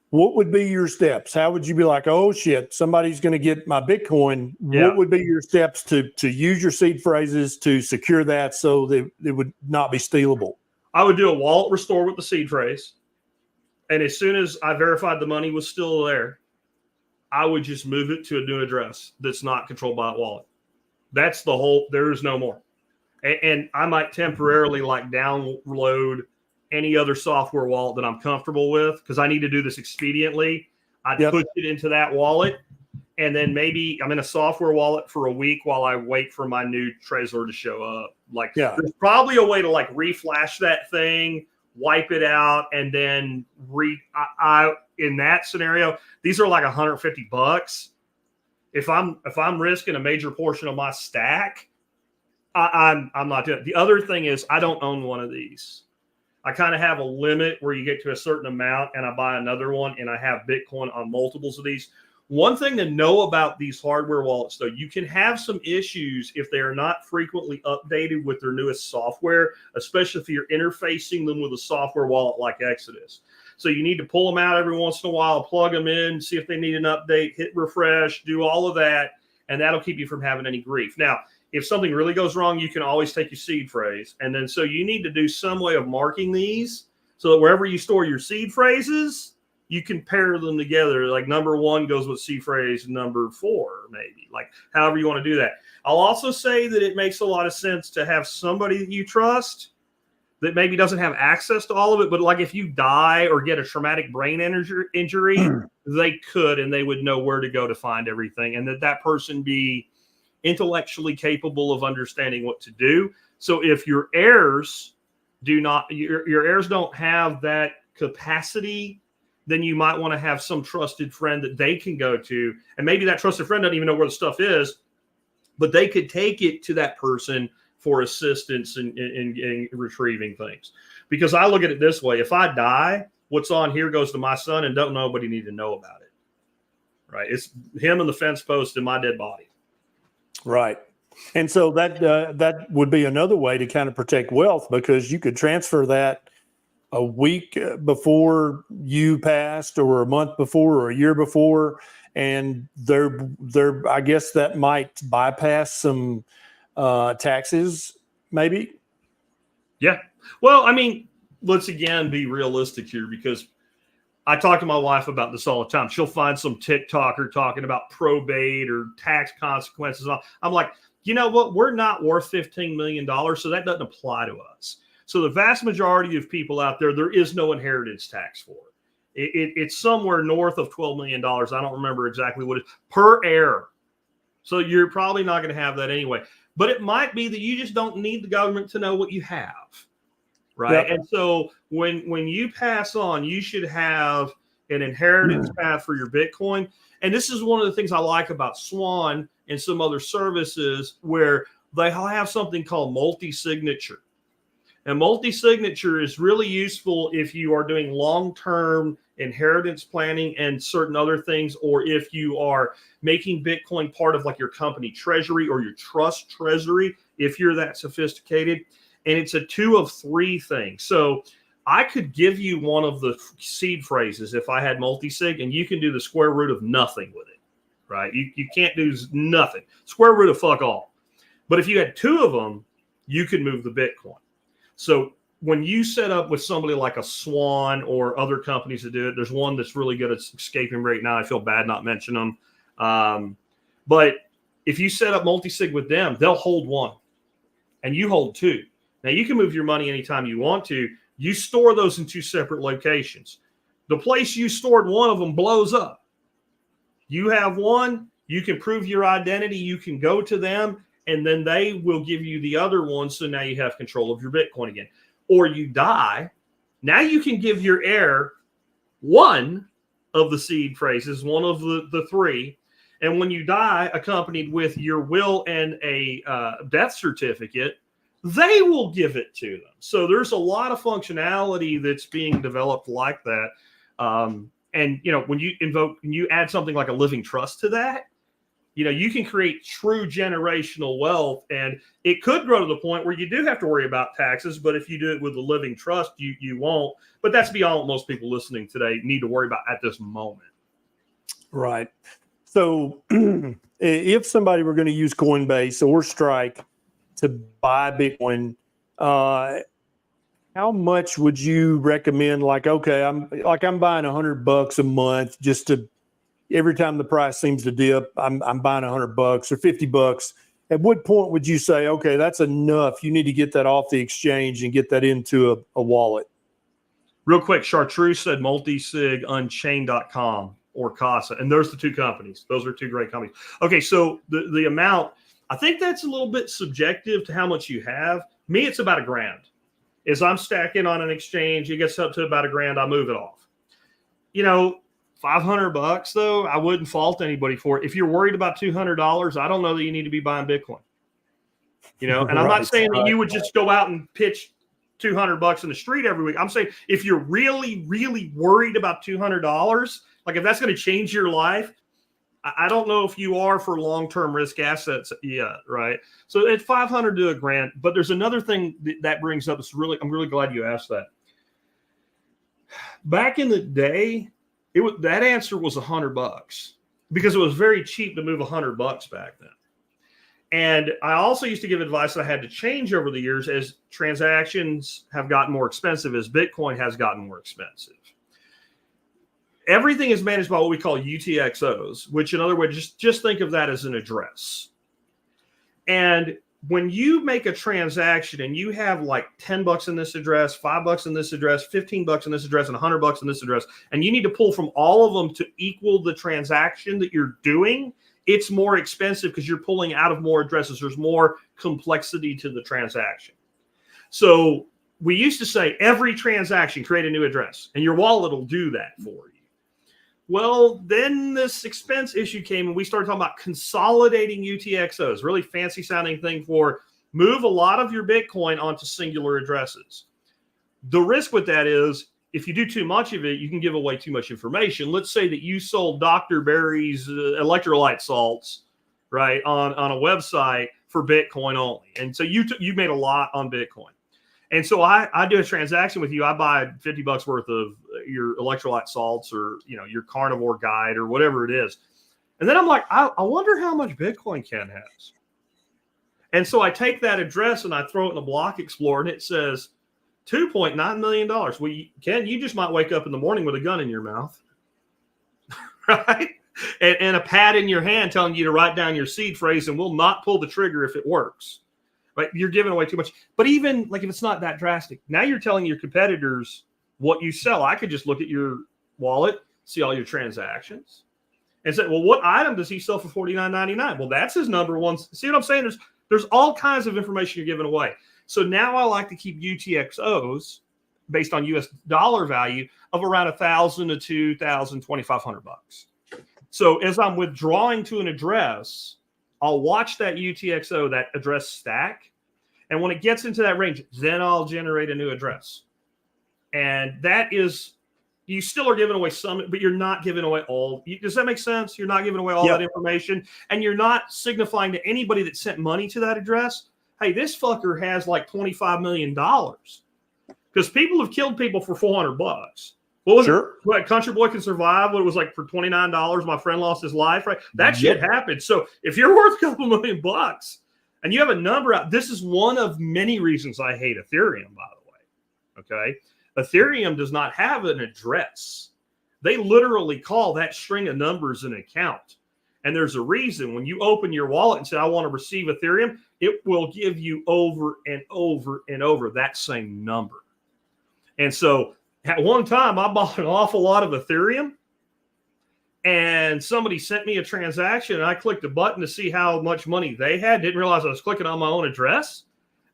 Speaker 2: What would be your steps? How would you be like, oh shit, somebody's going to get my Bitcoin? Yeah. What would be your steps to use your seed phrases to secure that so that it would not be stealable?
Speaker 1: I would do a wallet restore with the seed phrase. And as soon as I verified the money was still there, I would just move it to a new address that's not controlled by a wallet. That's the whole. There is no more. And I might temporarily like download any other software wallet that I'm comfortable with because I need to do this expediently. I push it into that wallet, and then maybe I'm in a software wallet for a week while I wait for my new Trezor to show up. Like, there's probably a way to like reflash that thing, wipe it out, and then in that scenario, these are like $150. If I'm risking a major portion of my stack, I'm not doing it. The other thing is I don't own one of these. I kind of have a limit where you get to a certain amount and I buy another one, and I have Bitcoin on multiples of these. One thing to know about these hardware wallets, though, you can have some issues if they are not frequently updated with their newest software, especially if you're interfacing them with a software wallet like Exodus. So you need to pull them out every once in a while, plug them in, see if they need an update, hit refresh, do all of that, and that'll keep you from having any grief. Now, if something really goes wrong, you can always take your seed phrase. And then so you need to do some way of marking these so that wherever you store your seed phrases, you can pair them together. Like number 1 goes with seed phrase number 4, maybe. Like however you want to do that. I'll also say that it makes a lot of sense to have somebody that you trust that maybe doesn't have access to all of it. But like if you die or get a traumatic brain injury, they could, and they would know where to go to find everything. And that person be intellectually capable of understanding what to do. So if your heirs your heirs don't have that capacity, then you might want to have some trusted friend that they can go to. And maybe that trusted friend doesn't even know where the stuff is, but they could take it to that person for assistance in retrieving things. Because I look at it this way: if I die, what's on here goes to my son, and don't nobody need to know about it. Right? It's him and the fence post and my dead body.
Speaker 2: Right. And so that would be another way to kind of protect wealth, because you could transfer that a week before you passed, or a month before, or a year before, and I guess that might bypass some taxes, maybe.
Speaker 1: Yeah. Well, I mean, let's again be realistic here, because I talk to my wife about this all the time. She'll find some TikToker talking about probate or tax consequences. I'm like, you know what? We're not worth $15 million, so that doesn't apply to us. So the vast majority of people out there is no inheritance tax for it. It's somewhere north of $12 million. I don't remember exactly what it is per heir. So you're probably not going to have that anyway. But it might be that you just don't need the government to know what you have. Right. Yep. And so when you pass on, you should have an inheritance path for your Bitcoin. And this is one of the things I like about Swan and some other services, where they have something called multi-signature. And multi-signature is really useful if you are doing long-term inheritance planning and certain other things, or if you are making Bitcoin part of like your company treasury or your trust treasury, if you're that sophisticated. And it's a 2 of 3 thing. So I could give you one of the seed phrases if I had multi-sig, and you can do the square root of nothing with it, right? You can't do nothing. Square root of fuck all. But if you had 2 of them, you could move the Bitcoin. So when you set up with somebody like a Swan or other companies that do it, there's one that's really good at escaping right now. I feel bad not mentioning them. But if you set up multi-sig with them, they'll hold 1 and you hold 2. Now, you can move your money anytime you want to. You store those in 2 separate locations. The place you stored one of them blows up. You have one, you can prove your identity, you can go to them, and then they will give you the other one, so now you have control of your Bitcoin again. Or you die, now you can give your heir 1 of the seed phrases, 1 of the 3, and when you die, accompanied with your will and a death certificate, they will give it to them. So there's a lot of functionality that's being developed like that. And, you know, when you add something like a living trust to that, you know, you can create true generational wealth, and it could grow to the point where you do have to worry about taxes. But if you do it with a living trust, you won't. But that's beyond what most people listening today need to worry about at this moment.
Speaker 2: Right. So if somebody were going to use Coinbase or Strike to buy Bitcoin, how much would you recommend? Like, okay, I'm buying $100 a month just to, every time the price seems to dip, I'm buying $100 or $50. at what point would you say, okay, that's enough? You need to get that off the exchange and get that into a wallet.
Speaker 1: Real quick, Chartreuse said multisigunchained.com or Casa. And there's the two companies. Those are two great companies. Okay, so the amount, I think that's a little bit subjective to how much you have. Me, it's about $1,000. As I'm stacking on an exchange, it gets up to about $1,000, I move it off. You know, $500 though, I wouldn't fault anybody for it. If you're worried about $200, I don't know that you need to be buying Bitcoin. You know, and I'm not saying that you would just go out and pitch $200 in the street every week. I'm saying if you're really, really worried about $200, like if that's going to change your life, I don't know if you are for long-term risk assets yet, right? So at $500 to $1,000, but there's another thing that brings up. I'm really glad you asked that. Back in the day, that answer was $100 because it was very cheap to move $100 back then. And I also used to give advice that I had to change over the years as transactions have gotten more expensive, as Bitcoin has gotten more expensive. Everything is managed by what we call UTXOs, which in other words, just think of that as an address. And when you make a transaction and you have like $10 in this address, $5 in this address, $15 in this address, and $100 in this address, and you need to pull from all of them to equal the transaction that you're doing, it's more expensive because you're pulling out of more addresses. There's more complexity to the transaction. So we used to say every transaction, create a new address, and your wallet will do that for you. Well, then this expense issue came and we started talking about consolidating UTXOs, really fancy sounding thing for move a lot of your Bitcoin onto singular addresses. The risk with that is if you do too much of it, you can give away too much information. Let's say that you sold Dr. Barry's electrolyte salts, right, on a website for Bitcoin only. And so you made a lot on Bitcoin. And so I do a transaction with you. I buy $50 worth of your electrolyte salts or, you know, your carnivore guide or whatever it is. And then I'm like, I wonder how much Bitcoin Ken has. And so I take that address and I throw it in the Block Explorer and it says $2.9 million. Well, Ken, you just might wake up in the morning with a gun in your mouth, right? And a pad in your hand telling you to write down your seed phrase and will not pull the trigger if it works. Right? You're giving away too much. But even like if it's not that drastic, now you're telling your competitors what you sell. I could just look at your wallet, see all your transactions, and say, well, what item does he sell for $49.99? Well, that's his number one. See what I'm saying? There's all kinds of information you're giving away. So now I like to keep UTXOs based on US dollar value of around $1,000 to $2,000, $2,500. So as I'm withdrawing to an address, I'll watch that UTXO, that address stack. And when it gets into that range, then I'll generate a new address. And that is, you still are giving away some, but you're not giving away all. Does that make sense? You're not giving away all that information. And you're not signifying to anybody that sent money to that address, hey, this fucker has like $25 million. Because people have killed people for $400. What was it? What, Country Boy Can Survive? What it was like for $29, my friend lost his life, right? That shit happened. So if you're worth a couple $1 million and you have a number out, this is one of many reasons I hate Ethereum, by the way. Okay. Ethereum does not have an address. They literally call that string of numbers an account. And there's a reason when you open your wallet and say, I want to receive Ethereum, it will give you over and over and over that same number. And so at one time, I bought an awful lot of Ethereum, and somebody sent me a transaction, and I clicked a button to see how much money they had. Didn't realize I was clicking on my own address.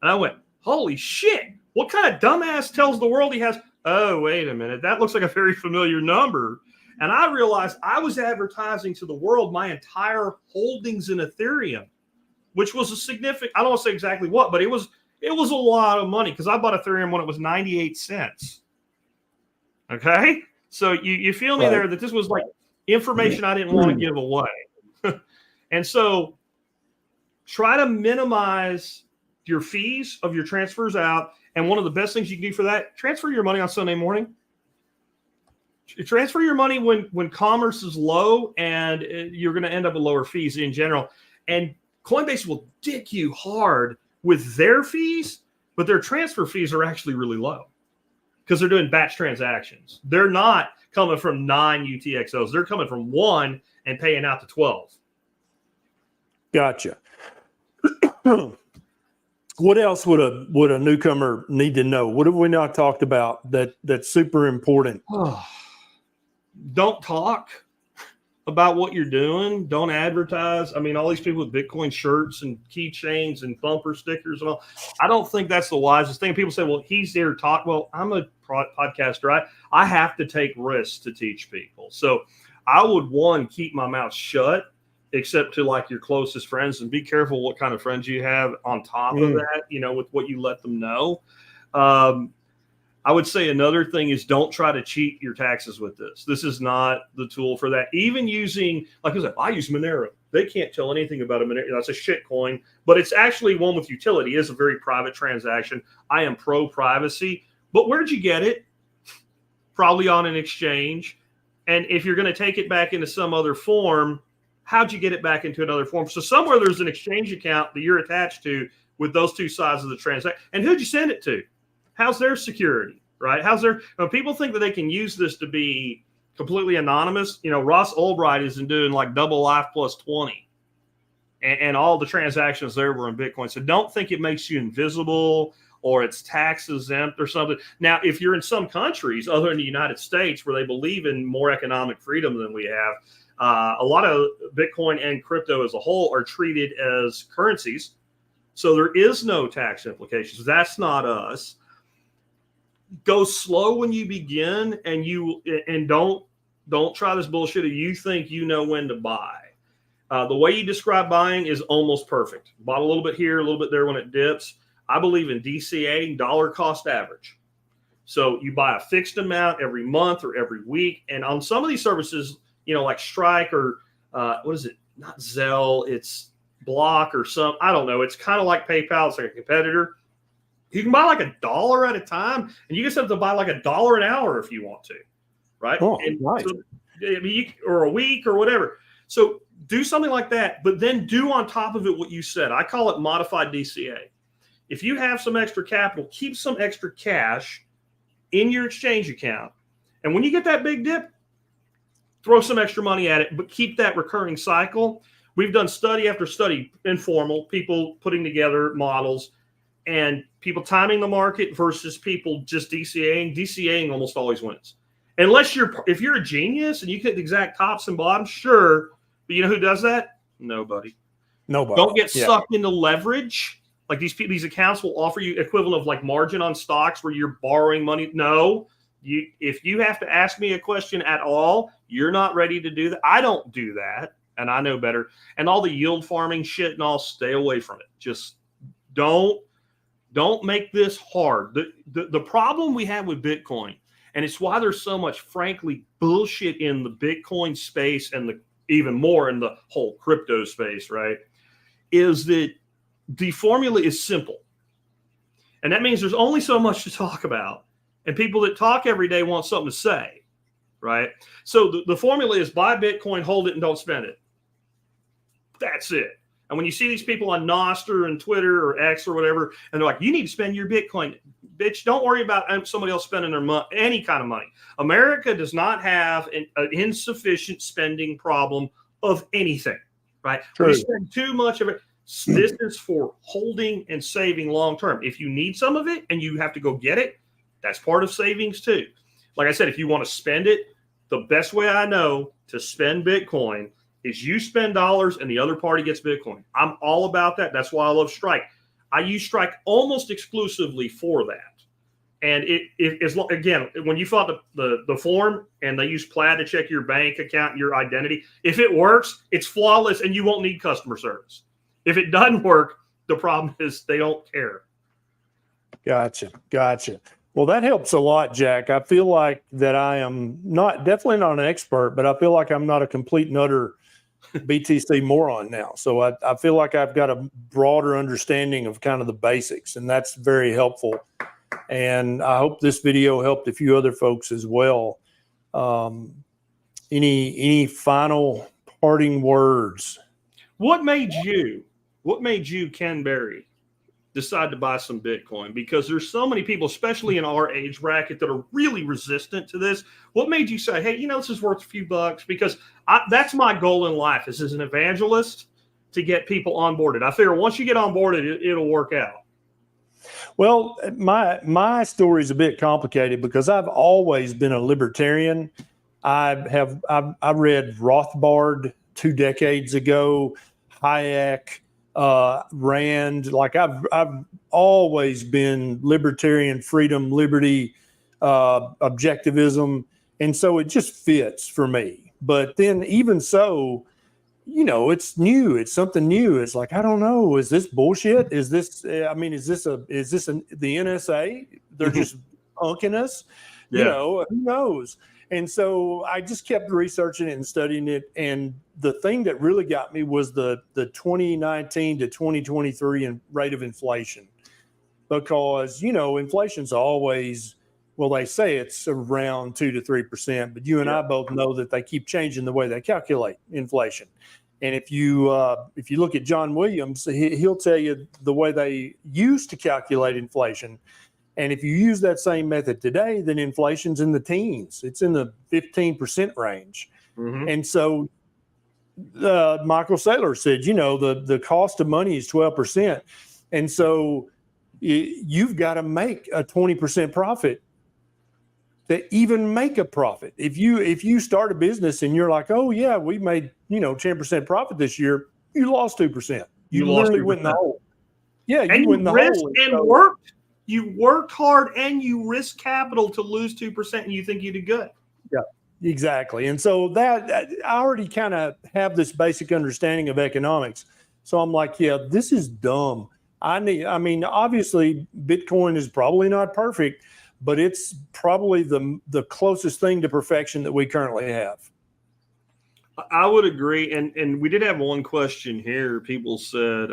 Speaker 1: And I went, holy shit, what kind of dumbass tells the world he has? Oh, wait a minute. That looks like a very familiar number. And I realized I was advertising to the world my entire holdings in Ethereum, which was a significant, I don't want to say exactly what, but it was a lot of money because I bought Ethereum when it was 98 cents. Okay, so you feel me there that this was like information I didn't want to give away. And so try to minimize your fees of your transfers out. And one of the best things you can do for that, transfer your money on Sunday morning. Transfer your money when commerce is low and you're going to end up with lower fees in general. And Coinbase will dick you hard with their fees, but their transfer fees are actually really low. Because they're doing batch transactions. They're not coming from 9 UTXOs. They're coming from 1 and paying out to 12.
Speaker 2: Gotcha. What else would a newcomer need to know? What have we not talked about that's super important?
Speaker 1: Don't talk about what you're doing. Don't advertise. I mean, all these people with Bitcoin shirts and keychains and bumper stickers and all. I don't think that's the wisest thing. People say, well, he's there to talk. Well, I'm a podcaster. I have to take risks to teach people. So I would, keep my mouth shut, except to like your closest friends, and be careful what kind of friends you have on top of that, with what you let them know. I would say another thing is don't try to cheat your taxes with this. This is not the tool for that. Even using, like I said, I use Monero. They can't tell anything about a Monero. That's a shit coin, but it's actually one with utility. It is a very private transaction. I am pro privacy, but where'd you get it? Probably on an exchange. And if you're going to take it back into some other form, how'd you get it back into another form? So somewhere there's an exchange account that you're attached to with those two sides of the transaction. And who'd you send it to? How's their security, right? When people think that they can use this to be completely anonymous, Ross Ulbright isn't doing like double life plus 20. And all the transactions there were in Bitcoin. So don't think it makes you invisible or it's tax exempt or something. Now, if you're in some countries other than the United States where they believe in more economic freedom than we have, a lot of Bitcoin and crypto as a whole are treated as currencies. So there is no tax implications. That's not us. Go slow when you begin, and don't try this bullshit of you think you know when to buy. The way you describe buying is almost perfect. Bought a little bit here, a little bit there when it dips. I believe in DCA, dollar cost average. So you buy a fixed amount every month or every week. And on some of these services, like Strike or what is it? Not Zelle, it's Block or some, I don't know. It's kind of like PayPal. It's like a competitor. You can buy like $1 at a time, and you just have to buy like $1 an hour if you want to, right?
Speaker 2: Oh, nice.
Speaker 1: So, or a week or whatever. So do something like that, but then do on top of it what you said. I call it modified DCA. If you have some extra capital, keep some extra cash in your exchange account. And when you get that big dip, throw some extra money at it, but keep that recurring cycle. We've done study after study, informal, people putting together models and people timing the market versus people just DCAing. DCAing almost always wins. If you're a genius and you get the exact tops and bottoms, sure. But you know who does that? Nobody. Don't get sucked into leverage. Like these accounts will offer you equivalent of like margin on stocks where you're borrowing money. No, if you have to ask me a question at all, you're not ready to do that. I don't do that, and I know better. And all the yield farming shit and all, stay away from it. Just don't make this hard. The problem we have with Bitcoin, and it's why there's so much, frankly, bullshit in the Bitcoin space and even more in the whole crypto space, right, is that the formula is simple. And that means there's only so much to talk about. And people that talk every day want something to say, right? So the formula is buy Bitcoin, hold it, and don't spend it. That's it. And when you see these people on Nostr and Twitter or X or whatever, and they're like, you need to spend your Bitcoin. Bitch, don't worry about somebody else spending their any kind of money. America does not have an insufficient spending problem of anything, right?
Speaker 2: True.
Speaker 1: We spend too much of it. This is for holding and saving long term. If you need some of it and you have to go get it, that's part of savings too. Like I said, if you want to spend it, the best way I know to spend Bitcoin is you spend dollars and the other party gets Bitcoin. I'm all about that. That's why I love Strike. I use Strike almost exclusively for that. And again, when you fill out the form and they use Plaid to check your bank account, your identity, if it works, it's flawless and you won't need customer service. If it doesn't work, the problem is they don't care.
Speaker 2: Gotcha. Well, that helps a lot, Jack. I feel like that I am definitely not an expert, but I feel like I'm not a complete and utter BTC moron now. So I feel like I've got a broader understanding of kind of the basics, and that's very helpful. And I hope this video helped a few other folks as well. Any final parting words?
Speaker 1: What made you, Ken Berry, decide to buy some Bitcoin? Because there's so many people, especially in our age bracket, that are really resistant to this. What made you say, hey, this is worth a few bucks? Because that's my goal in life, is as an evangelist, to get people onboarded? I figure once you get onboarded, it'll work out.
Speaker 2: Well, my story is a bit complicated because I've always been a libertarian. I read Rothbard 2 decades ago, Hayek, Rand. Like I've always been libertarian, freedom, liberty, objectivism, and so it just fits for me. But then even so, it's new. It's something new. It's like, I don't know. Is this bullshit? Is this the NSA? They're just punking us.
Speaker 1: Yeah.
Speaker 2: Who knows? And so I just kept researching it and studying it. And the thing that really got me was the 2019 to 2023 rate of inflation, because, inflation's always, well, they say it's around 2 to 3%, but you and I both know that they keep changing the way they calculate inflation. And if you look at John Williams, he'll tell you the way they used to calculate inflation. And if you use that same method today, then inflation's in the teens. It's in the 15% range. Mm-hmm. And so Michael Saylor said, the cost of money is 12%. And so you've got to make a 20% profit to even make a profit. If you start a business and you're like, oh yeah, we made 10% profit this year, you lost 2%. You literally went in the hole. Yeah,
Speaker 1: and you went in the hole. And worked. You worked hard and you risked capital to lose 2%, and you think you did good.
Speaker 2: Yeah, exactly. And so that I already kind of have this basic understanding of economics. So I'm like, yeah, this is dumb. Obviously, Bitcoin is probably not perfect, but it's probably the closest thing to perfection that we currently have.
Speaker 1: I would agree. And we did have one question here. People said,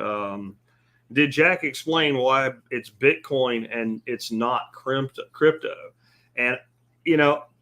Speaker 1: did Jack explain why it's Bitcoin and it's not crypto? And,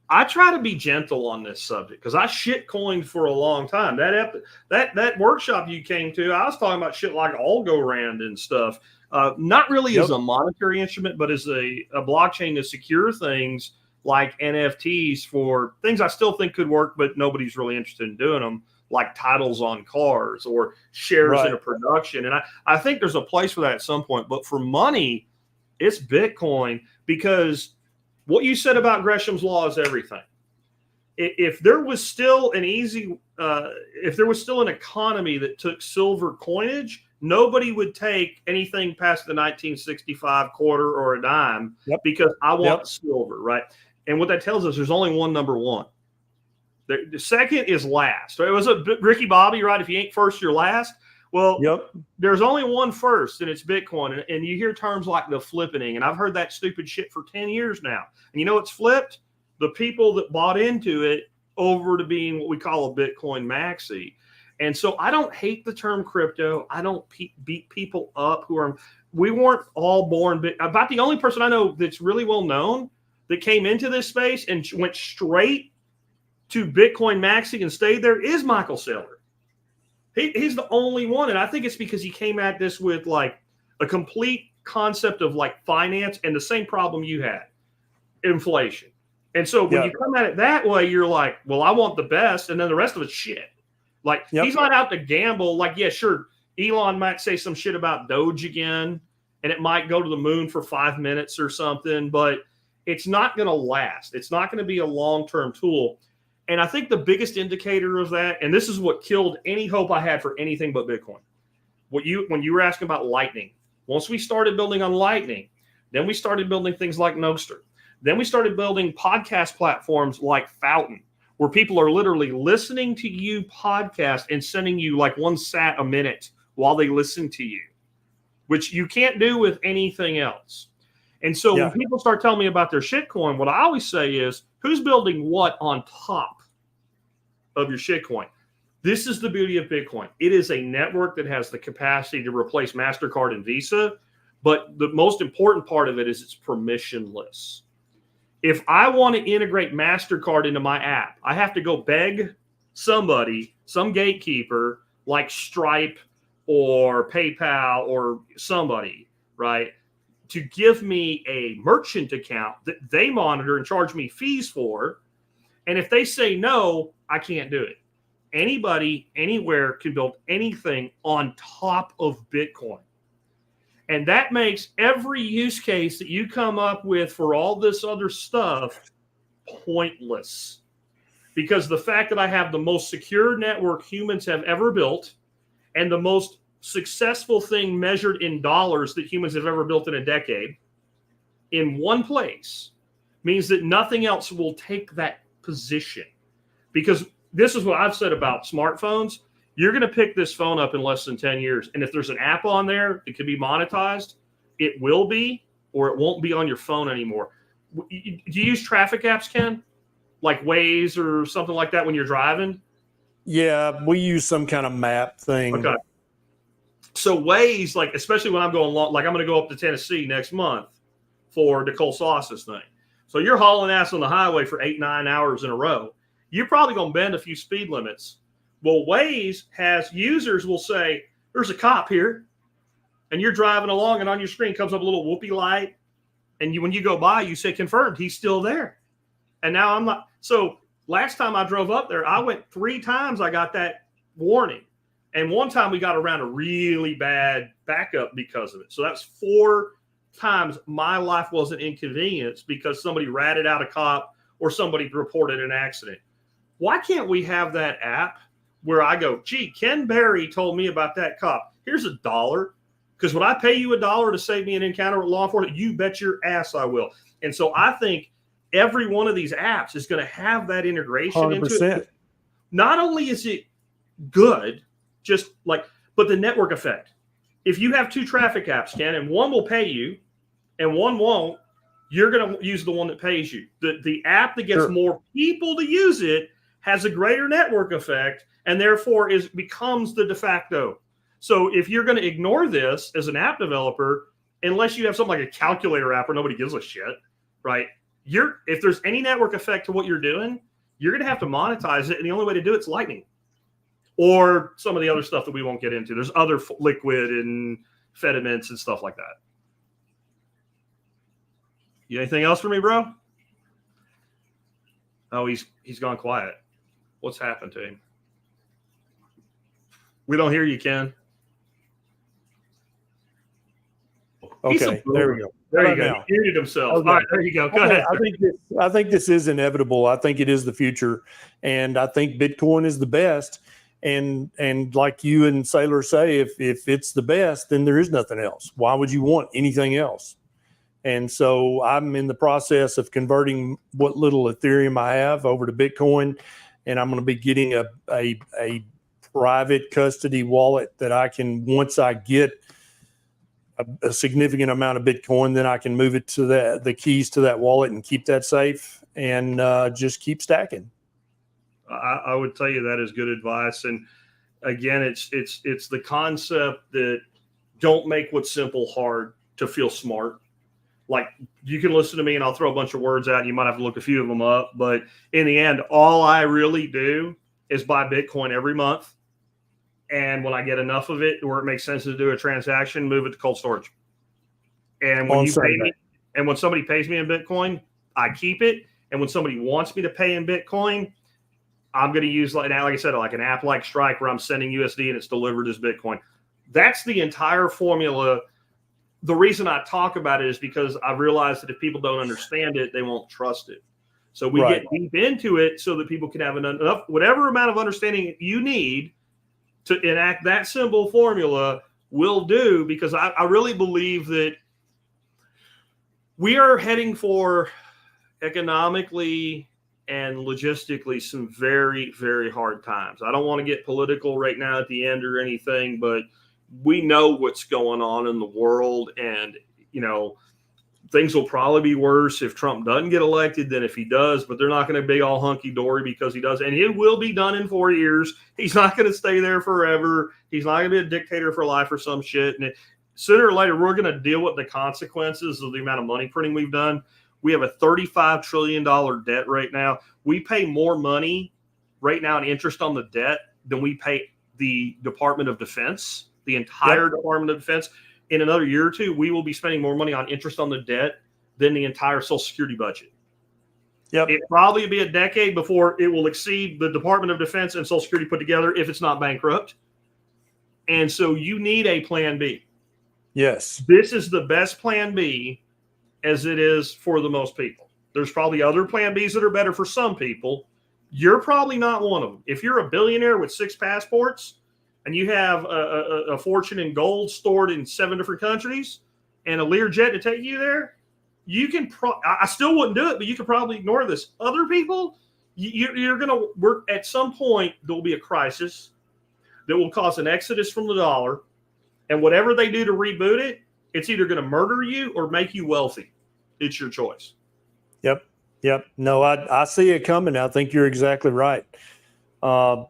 Speaker 1: I try to be gentle on this subject because I shit coined for a long time. That workshop you came to, I was talking about shit like Algorand and stuff. Not really as a monetary instrument, but as a blockchain to secure things like NFTs for things I still think could work, but nobody's really interested in doing them, like titles on cars or shares in a production. And I think there's a place for that at some point. But for money, it's Bitcoin, because what you said about Gresham's law is everything. If there was still an economy that took silver coinage, nobody would take anything past the 1965 quarter or a dime because I want silver, right? And what that tells us, there's only one number one. The second is last. It was a Ricky Bobby, right? If you ain't first, you're last. Well, there's only one first, and it's Bitcoin. And you hear terms like the flippening, and I've heard that stupid shit for 10 years now. And it's flipped? The people that bought into it over to being what we call a Bitcoin maxi. And so I don't hate the term crypto. I don't beat people up we weren't all born. About the only person I know that's really well known that came into this space and went straight to Bitcoin maxi and stayed there is Michael Saylor. He's the only one. And I think it's because he came at this with like a complete concept of like finance and the same problem you had, inflation. And so when you come at it that way, you're like, well, I want the best. And then the rest of it's shit. Like he's not out to gamble. Like, yeah, sure. Elon might say some shit about Doge again, and it might go to the moon for 5 minutes or something, but it's not going to last. It's not going to be a long-term tool. And I think the biggest indicator of that, and this is what killed any hope I had for anything but Bitcoin, when you were asking about Lightning, once we started building on Lightning, then we started building things like Nostr. Then we started building podcast platforms like Fountain, where people are literally listening to you podcast and sending you like 1 sat a minute while they listen to you, which you can't do with anything else. And so when people start telling me about their shitcoin, what I always say is, who's building what on top of your shitcoin? This is the beauty of Bitcoin. It is a network that has the capacity to replace MasterCard and Visa, but the most important part of it is it's permissionless. If I want to integrate MasterCard into my app, I have to go beg somebody, some gatekeeper like Stripe or PayPal or somebody, right, to give me a merchant account that they monitor and charge me fees for. And if they say no, I can't do it. anybody, anywhere can build anything on top of Bitcoin. And that makes every use case that you come up with for all this other stuff pointless. Because the fact that I have the most secure network humans have ever built and the most successful thing measured in dollars that humans have ever built in a decade in one place means that nothing else will take that position. Because this is what I've said about smartphones. You're going to pick this phone up in less than 10 years. And if there's an app on there that can be monetized, it will be, or it won't be on your phone anymore. Do you use traffic apps, Ken? Like Waze or something like that when you're driving?
Speaker 2: Yeah, we use some kind of map thing.
Speaker 1: Okay. So Waze, like, especially when I'm going long, like I'm going to go up to Tennessee next month for the cold sauces thing. So you're hauling ass on the highway for 8-9 hours in a row. You're probably going to bend a few speed limits. Well, Waze has users will say, there's a cop here. And you're driving along and on your screen comes up a little whoopee light. And when you go by, you say confirmed, he's still there. And now I'm not. So last time I drove up there, I went 3 times. I got that warning. And one time we got around a really bad backup because of it. So that's 4 times my life wasn't inconvenienced because somebody ratted out a cop or somebody reported an accident. Why can't we have that app where I go, gee, Ken Berry told me about that cop. Here's $1. Because when I pay you $1 to save me an encounter with law enforcement, you bet your ass I will. And so I think every one of these apps is going to have that integration
Speaker 2: 100%.
Speaker 1: into it. Not only is it good, just like, but the network effect. If you have 2 traffic apps, Ken, and one will pay you and one won't, you're going to use the one that pays you. The app that gets more people to use it has a greater network effect and therefore becomes the de facto. So if you're going to ignore this as an app developer, unless you have something like a calculator app where nobody gives a shit, right? If there's any network effect to what you're doing, you're going to have to monetize it. And the only way to do it's Lightning or some of the other stuff that we won't get into. There's other liquid and Fedimints and stuff like that. You anything else for me, bro? Oh, he's gone quiet. What's happened to him? We don't hear you, Ken.
Speaker 2: Okay, there we go.
Speaker 1: There you go. He muted himself.
Speaker 2: Okay.
Speaker 1: All right, there you go. Go ahead.
Speaker 2: I think this is inevitable. I think it is the future, and I think Bitcoin is the best. And like you and Sailor say, if it's the best, then there is nothing else. Why would you want anything else? And so I'm in the process of converting what little Ethereum I have over to Bitcoin, and I'm going to be getting a private custody wallet that I can, once I get a significant amount of Bitcoin, then I can move it to the keys to that wallet and keep that safe and just keep stacking.
Speaker 1: I would tell you that is good advice. And again, it's the concept that don't make what's simple hard to feel smart. Like, you can listen to me and I'll throw a bunch of words out and you might have to look a few of them up. But in the end, all I really do is buy Bitcoin every month. And when I get enough of it where it makes sense to do a transaction, move it to cold storage. And when when somebody pays me in Bitcoin, I keep it. And when somebody wants me to pay in Bitcoin, I'm going to use, like I said, like an app like Strike where I'm sending USD and it's delivered as Bitcoin. That's the entire formula. The reason I talk about it is because I realize that if people don't understand it, they won't trust it. So we get deep into it so that people can have enough, whatever amount of understanding you need to enact that simple formula will do, because I really believe that we are heading for economically and logistically some very, very hard times. I don't want to get political right now at the end or anything, but we know what's going on in the world, and, you know, things will probably be worse if Trump doesn't get elected than if he does, but they're not going to be all hunky-dory because he does. And it will be done in 4 years. He's not going to stay there forever. He's not going to be a dictator for life or some shit. And sooner or later, we're going to deal with the consequences of the amount of money printing we've done. We have a $35 trillion debt right now. We pay more money right now in interest on the debt than we pay the Department of Defense, the entire Department of Defense. In another year or two, we will be spending more money on interest on the debt than the entire Social Security budget.
Speaker 2: Yep.
Speaker 1: It probably will be a decade before it will exceed the Department of Defense and Social Security put together if it's not bankrupt. And so you need a plan B.
Speaker 2: Yes.
Speaker 1: This is the best plan B as it is for the most people. There's probably other plan Bs that are better for some people. You're probably not one of them. If you're a billionaire with 6 passports and you have a fortune in gold stored in 7 different countries and a Learjet to take you there, you can I still wouldn't do it, but you could probably ignore this. Other people, you're going to work at some point. There will be a crisis that will cause an exodus from the dollar. And whatever they do to reboot it, it's either going to murder you or make you wealthy. It's your choice.
Speaker 2: Yep. No, I see it coming. I think you're exactly right.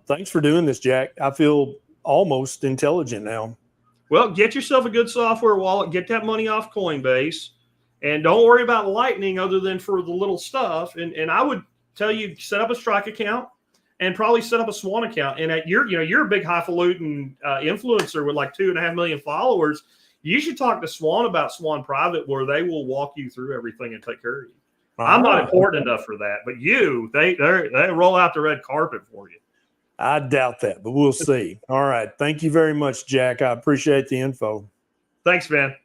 Speaker 2: Thanks for doing this, Jack. I feel almost intelligent now.
Speaker 1: Well, get yourself a good software wallet. Get that money off Coinbase. And don't worry about Lightning other than for the little stuff. And I would tell you, set up a Strike account and probably set up a Swan account. And you're a big highfalutin influencer with like 2.5 million followers. You should talk to Swan about Swan Private, where they will walk you through everything and take care of you. I'm not important enough for that, but they roll out the red carpet for you.
Speaker 2: I doubt that, but we'll see. All right. Thank you very much, Jack. I appreciate the info.
Speaker 1: Thanks, man.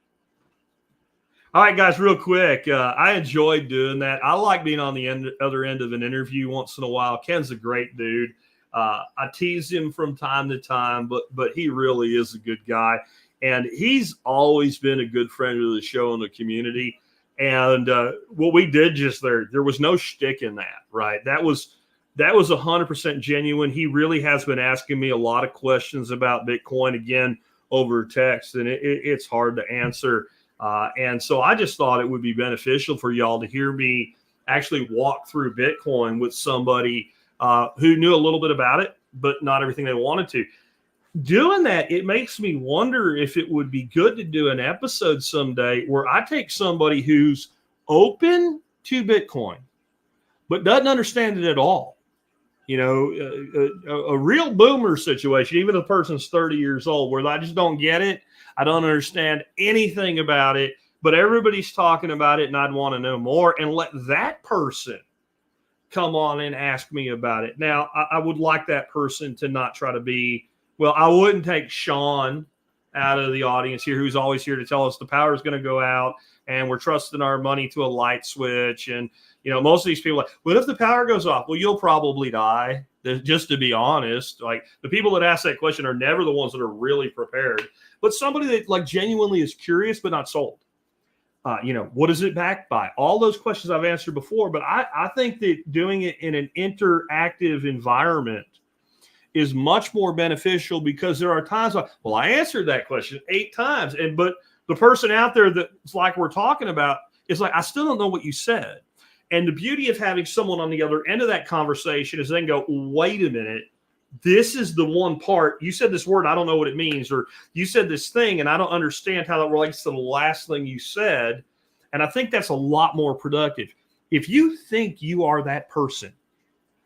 Speaker 1: All right, guys, real quick. I enjoyed doing that. I like being on the other end of an interview once in a while. Ken's a great dude. I tease him from time to time, but he really is a good guy. And he's always been a good friend of the show and the community. And what we did just there was no shtick in that, right? That was 100% genuine. He really has been asking me a lot of questions about Bitcoin, again, over text, and it's hard to answer. And so I just thought it would be beneficial for y'all to hear me actually walk through Bitcoin with somebody who knew a little bit about it, but not everything they wanted to. Doing that, it makes me wonder if it would be good to do an episode someday where I take somebody who's open to Bitcoin, but doesn't understand it at all. You know, a real boomer situation, even if the person's 30 years old, where I just don't get it. I don't understand anything about it, but everybody's talking about it and I'd want to know more, and let that person come on and ask me about it. Now, I would like that person to not try to be, well, I wouldn't take Sean out of the audience here, who's always here to tell us the power is going to go out and we're trusting our money to a light switch. And, you know, most of these people are like, what if the power goes off? Well, you'll probably die. Just to be honest, like the people that ask that question are never the ones that are really prepared, but somebody that like genuinely is curious, but not sold. You know, what is it backed by? All those questions I've answered before, but I think that doing it in an interactive environment is much more beneficial, because there are times like, well, I answered that question 8 times. But the person out there that's like we're talking about is like, I still don't know what you said. And the beauty of having someone on the other end of that conversation is then go, wait a minute, this is the one part. You said this word, I don't know what it means. Or you said this thing, and I don't understand how that relates to the last thing you said. And I think that's a lot more productive. If you think you are that person,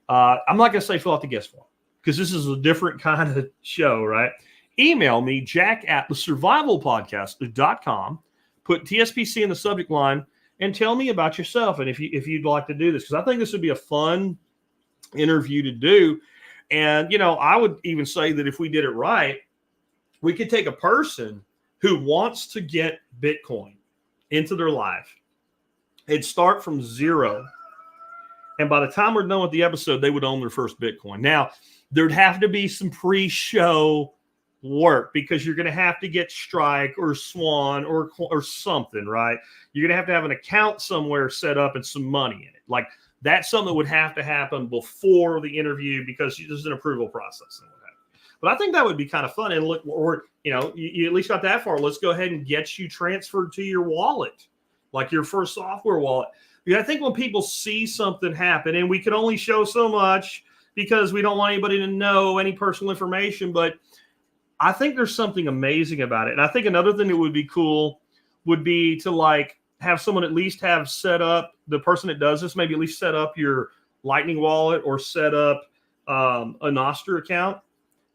Speaker 1: I'm not going to say fill out the guest form, because this is a different kind of show, right? Email me, jack@thesurvivalpodcast.com. Put TSPC in the subject line and tell me about yourself and if you'd like to do this, because I think this would be a fun interview to do. And, you know, I would even say that if we did it right, we could take a person who wants to get Bitcoin into their life and start from zero. And by the time we're done with the episode, they would own their first Bitcoin. Now, there'd have to be some pre-show work, because you're going to have to get Strike or Swan or something, right? You're going to have an account somewhere set up and some money in it. Like, that's something that would have to happen before the interview, because there's an approval process and what have you. But I think that would be kind of fun. And look, or, you know, you at least got that far. Let's go ahead and get you transferred to your wallet, like your first software wallet. Because I think when people see something happen, and we can only show so much because we don't want anybody to know any personal information, but I think there's something amazing about it. And I think another thing that would be cool would be to like have someone at least have set up, the person that does this, maybe at least set up your Lightning wallet or set up a Nostr account,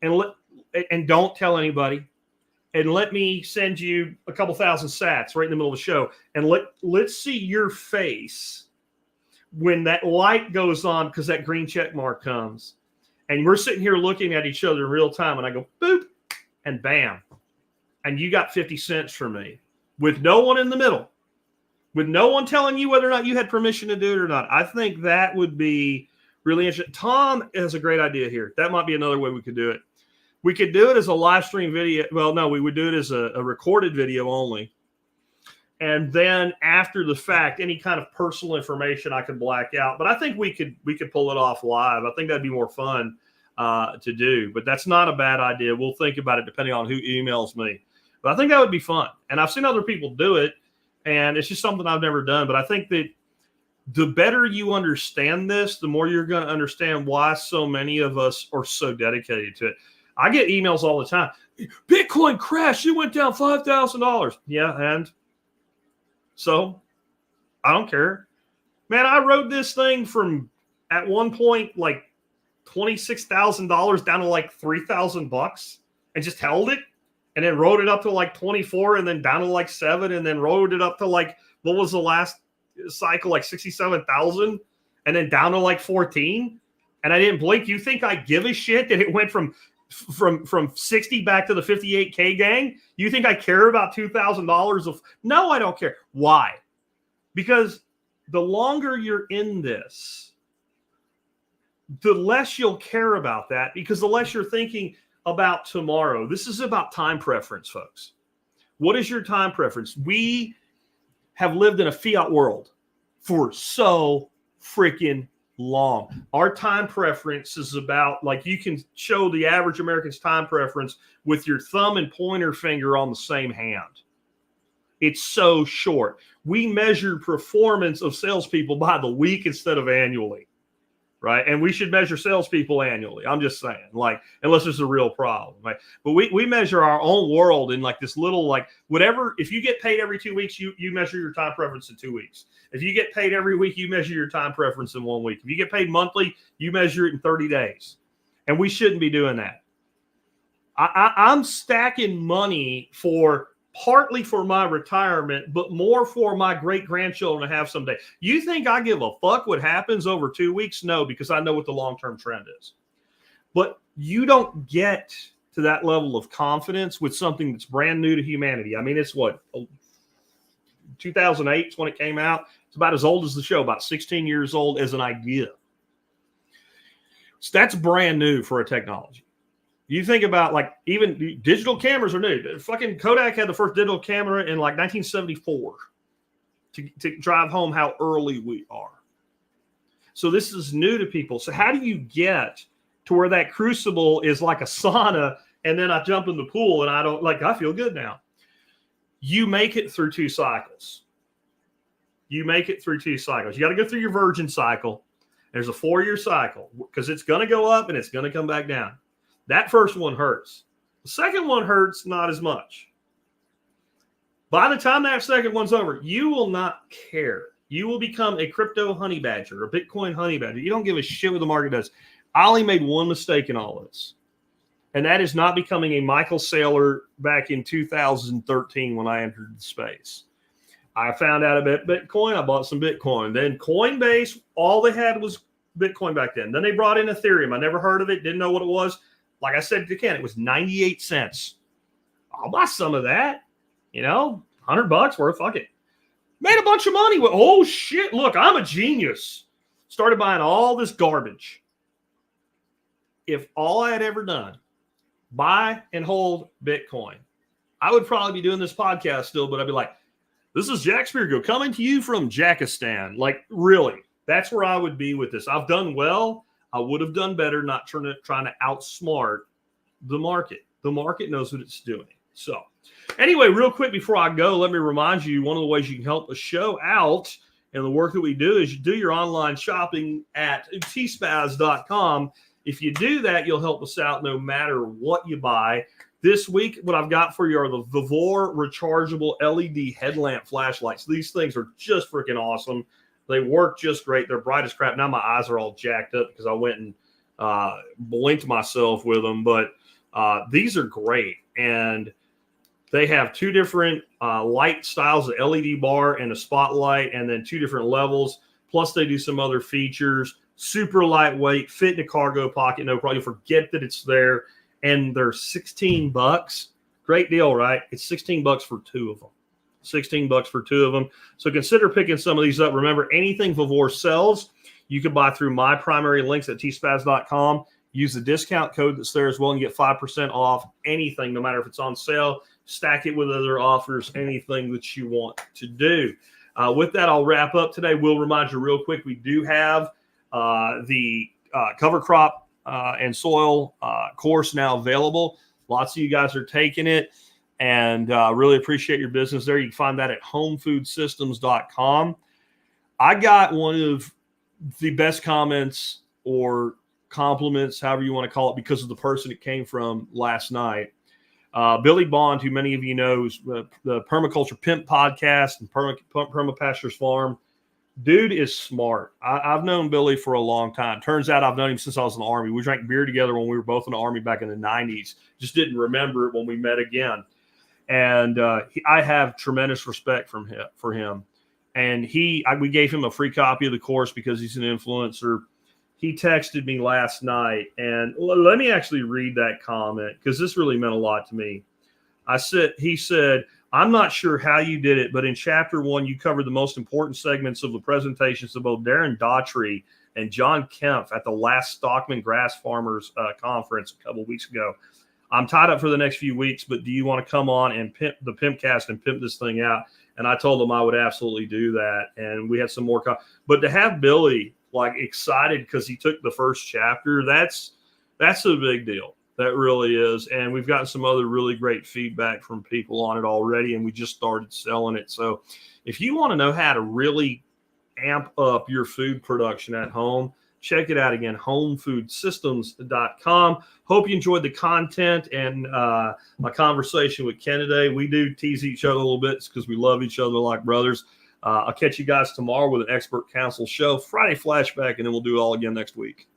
Speaker 1: and don't tell anybody. And let me send you a couple thousand sats right in the middle of the show. And let's see your face when that light goes on, because that green check mark comes, and we're sitting here looking at each other in real time, and I go, boop, and bam. And you got 50 cents from me with no one in the middle, with no one telling you whether or not you had permission to do it or not. I think that would be really interesting. Tom has a great idea here. That might be another way we could do it. We could do it as a live stream video. Well, no, we would do it as a recorded video only. And then after the fact, any kind of personal information I could black out. But I think we could pull it off live. I think that'd be more fun to do. But that's not a bad idea. We'll think about it depending on who emails me. But I think that would be fun. And I've seen other people do it, and it's just something I've never done. But I think that the better you understand this, the more you're going to understand why so many of us are so dedicated to it. I get emails all the time. Bitcoin crashed. It went down $5,000. Yeah, and so I don't care. Man, I rode this thing from at one point like $26,000 down to like $3,000 and just held it, and then rode it up to like 24 and then down to like 7 and then rode it up to like, what was the last cycle, like 67,000 and then down to like 14. And I didn't blink. You think I give a shit that it went from 60 back to the 58K gang? You think I care about $2,000 of? No, I don't care. Why? Because the longer you're in this, the less you'll care about that, because the less you're thinking about tomorrow. This is about time preference, folks. What is your time preference? We have lived in a fiat world for so freaking long. Our time preference is about, like, you can show the average American's time preference with your thumb and pointer finger on the same hand. It's so short. We measure performance of salespeople by the week instead of annually, right? And we should measure salespeople annually. I'm just saying, like, unless there's a real problem, right? But we measure our own world in like this little, like, whatever. If you get paid every 2 weeks, you measure your time preference in 2 weeks. If you get paid every week, you measure your time preference in 1 week. If you get paid monthly, you measure it in 30 days. And we shouldn't be doing that. I'm stacking money partly for my retirement, but more for my great-grandchildren to have someday. You think I give a fuck what happens over 2 weeks? No, because I know what the long-term trend is. But you don't get to that level of confidence with something that's brand new to humanity. I mean, it's what, 2008 is when it came out. It's about as old as the show, about 16 years old as an idea. So that's brand new for a technology. You think about, like, even digital cameras are new. Fucking Kodak had the first digital camera in like 1974 to drive home how early we are. So this is new to people. So how do you get to where that crucible is like a sauna, and then I jump in the pool and I feel good now? You make it through 2 cycles. You make it through 2 cycles. You got to go through your virgin cycle. There's a 4-year cycle, because it's going to go up and it's going to come back down. That first one hurts. The second one hurts not as much. By the time that second one's over, you will not care. You will become a crypto honey badger, a Bitcoin honey badger. You don't give a shit what the market does. I only made one mistake in all of this, and that is not becoming a Michael Saylor back in 2013 when I entered the space. I found out about Bitcoin. I bought some Bitcoin. Then Coinbase, all they had was Bitcoin back then. Then they brought in Ethereum. I never heard of it, didn't know what it was. Like I said to Ken, it was 98 cents. I'll buy some of that, $100 worth. Fuck it. Made a bunch of money. Oh, shit. Look, I'm a genius. Started buying all this garbage. If all I had ever done, buy and hold Bitcoin, I would probably be doing this podcast still, but I'd be like, this is Jack Spirko coming to you from Jackistan. Like, really, that's where I would be with this. I've done well. I would have done better not trying to outsmart the market. The market knows what it's doing. So anyway, real quick before I go, let me remind you, one of the ways you can help the show out and the work that we do is you do your online shopping at tspaz.com. If you do that, you'll help us out no matter what you buy. This week, what I've got for you are the Vivore rechargeable LED headlamp flashlights. These things are just freaking awesome. They work just great. They're bright as crap. Now my eyes are all jacked up because I went and blinked myself with them. But these are great. And they have 2 different light styles, the LED bar and the spotlight, and then 2 different levels. Plus, they do some other features. Super lightweight, fit in a cargo pocket, no problem. You forget that it's there. And they're $16. Great deal, right? It's $16 for two of them. $16 for two of them. So consider picking some of these up. Remember, anything Vavor sells, you can buy through my primary links at tspaz.com. Use the discount code that's there as well and get 5% off anything, no matter if it's on sale. Stack it with other offers, anything that you want to do. With that, I'll wrap up today. We'll remind you real quick, we do have the cover crop and soil course now available. Lots of you guys are taking it, and really appreciate your business there. You can find that at homefoodsystems.com. I got one of the best comments or compliments, however you want to call it, because of the person it came from last night. Billy Bond, who many of you know, is the Permaculture Pimp podcast and Permapastures Farm. Dude is smart. I've known Billy for a long time. Turns out I've known him since I was in the Army. We drank beer together when we were both in the Army back in the 90s. Just didn't remember it when we met again. And I have tremendous respect for him. And we gave him a free copy of the course because he's an influencer. He texted me last night, and let me actually read that comment because this really meant a lot to me. He said, I'm not sure how you did it, but in chapter 1, you covered the most important segments of the presentations of both Darren Daughtry and John Kempf at the last Stockman Grass Farmers conference a couple weeks ago. I'm tied up for the next few weeks, but do you want to come on and pimp the Pimpcast and pimp this thing out? And I told him I would absolutely do that. And we had some more. But to have Billy excited because he took the first chapter, that's a big deal. That really is. And we've gotten some other really great feedback from people on it already, and we just started selling it. So if you want to know how to really amp up your food production at home, check it out again, homefoodsystems.com. Hope you enjoyed the content and my conversation with Ken today. We do tease each other a little bit because we love each other like brothers. I'll catch you guys tomorrow with an Expert Council show, Friday flashback, and then we'll do it all again next week.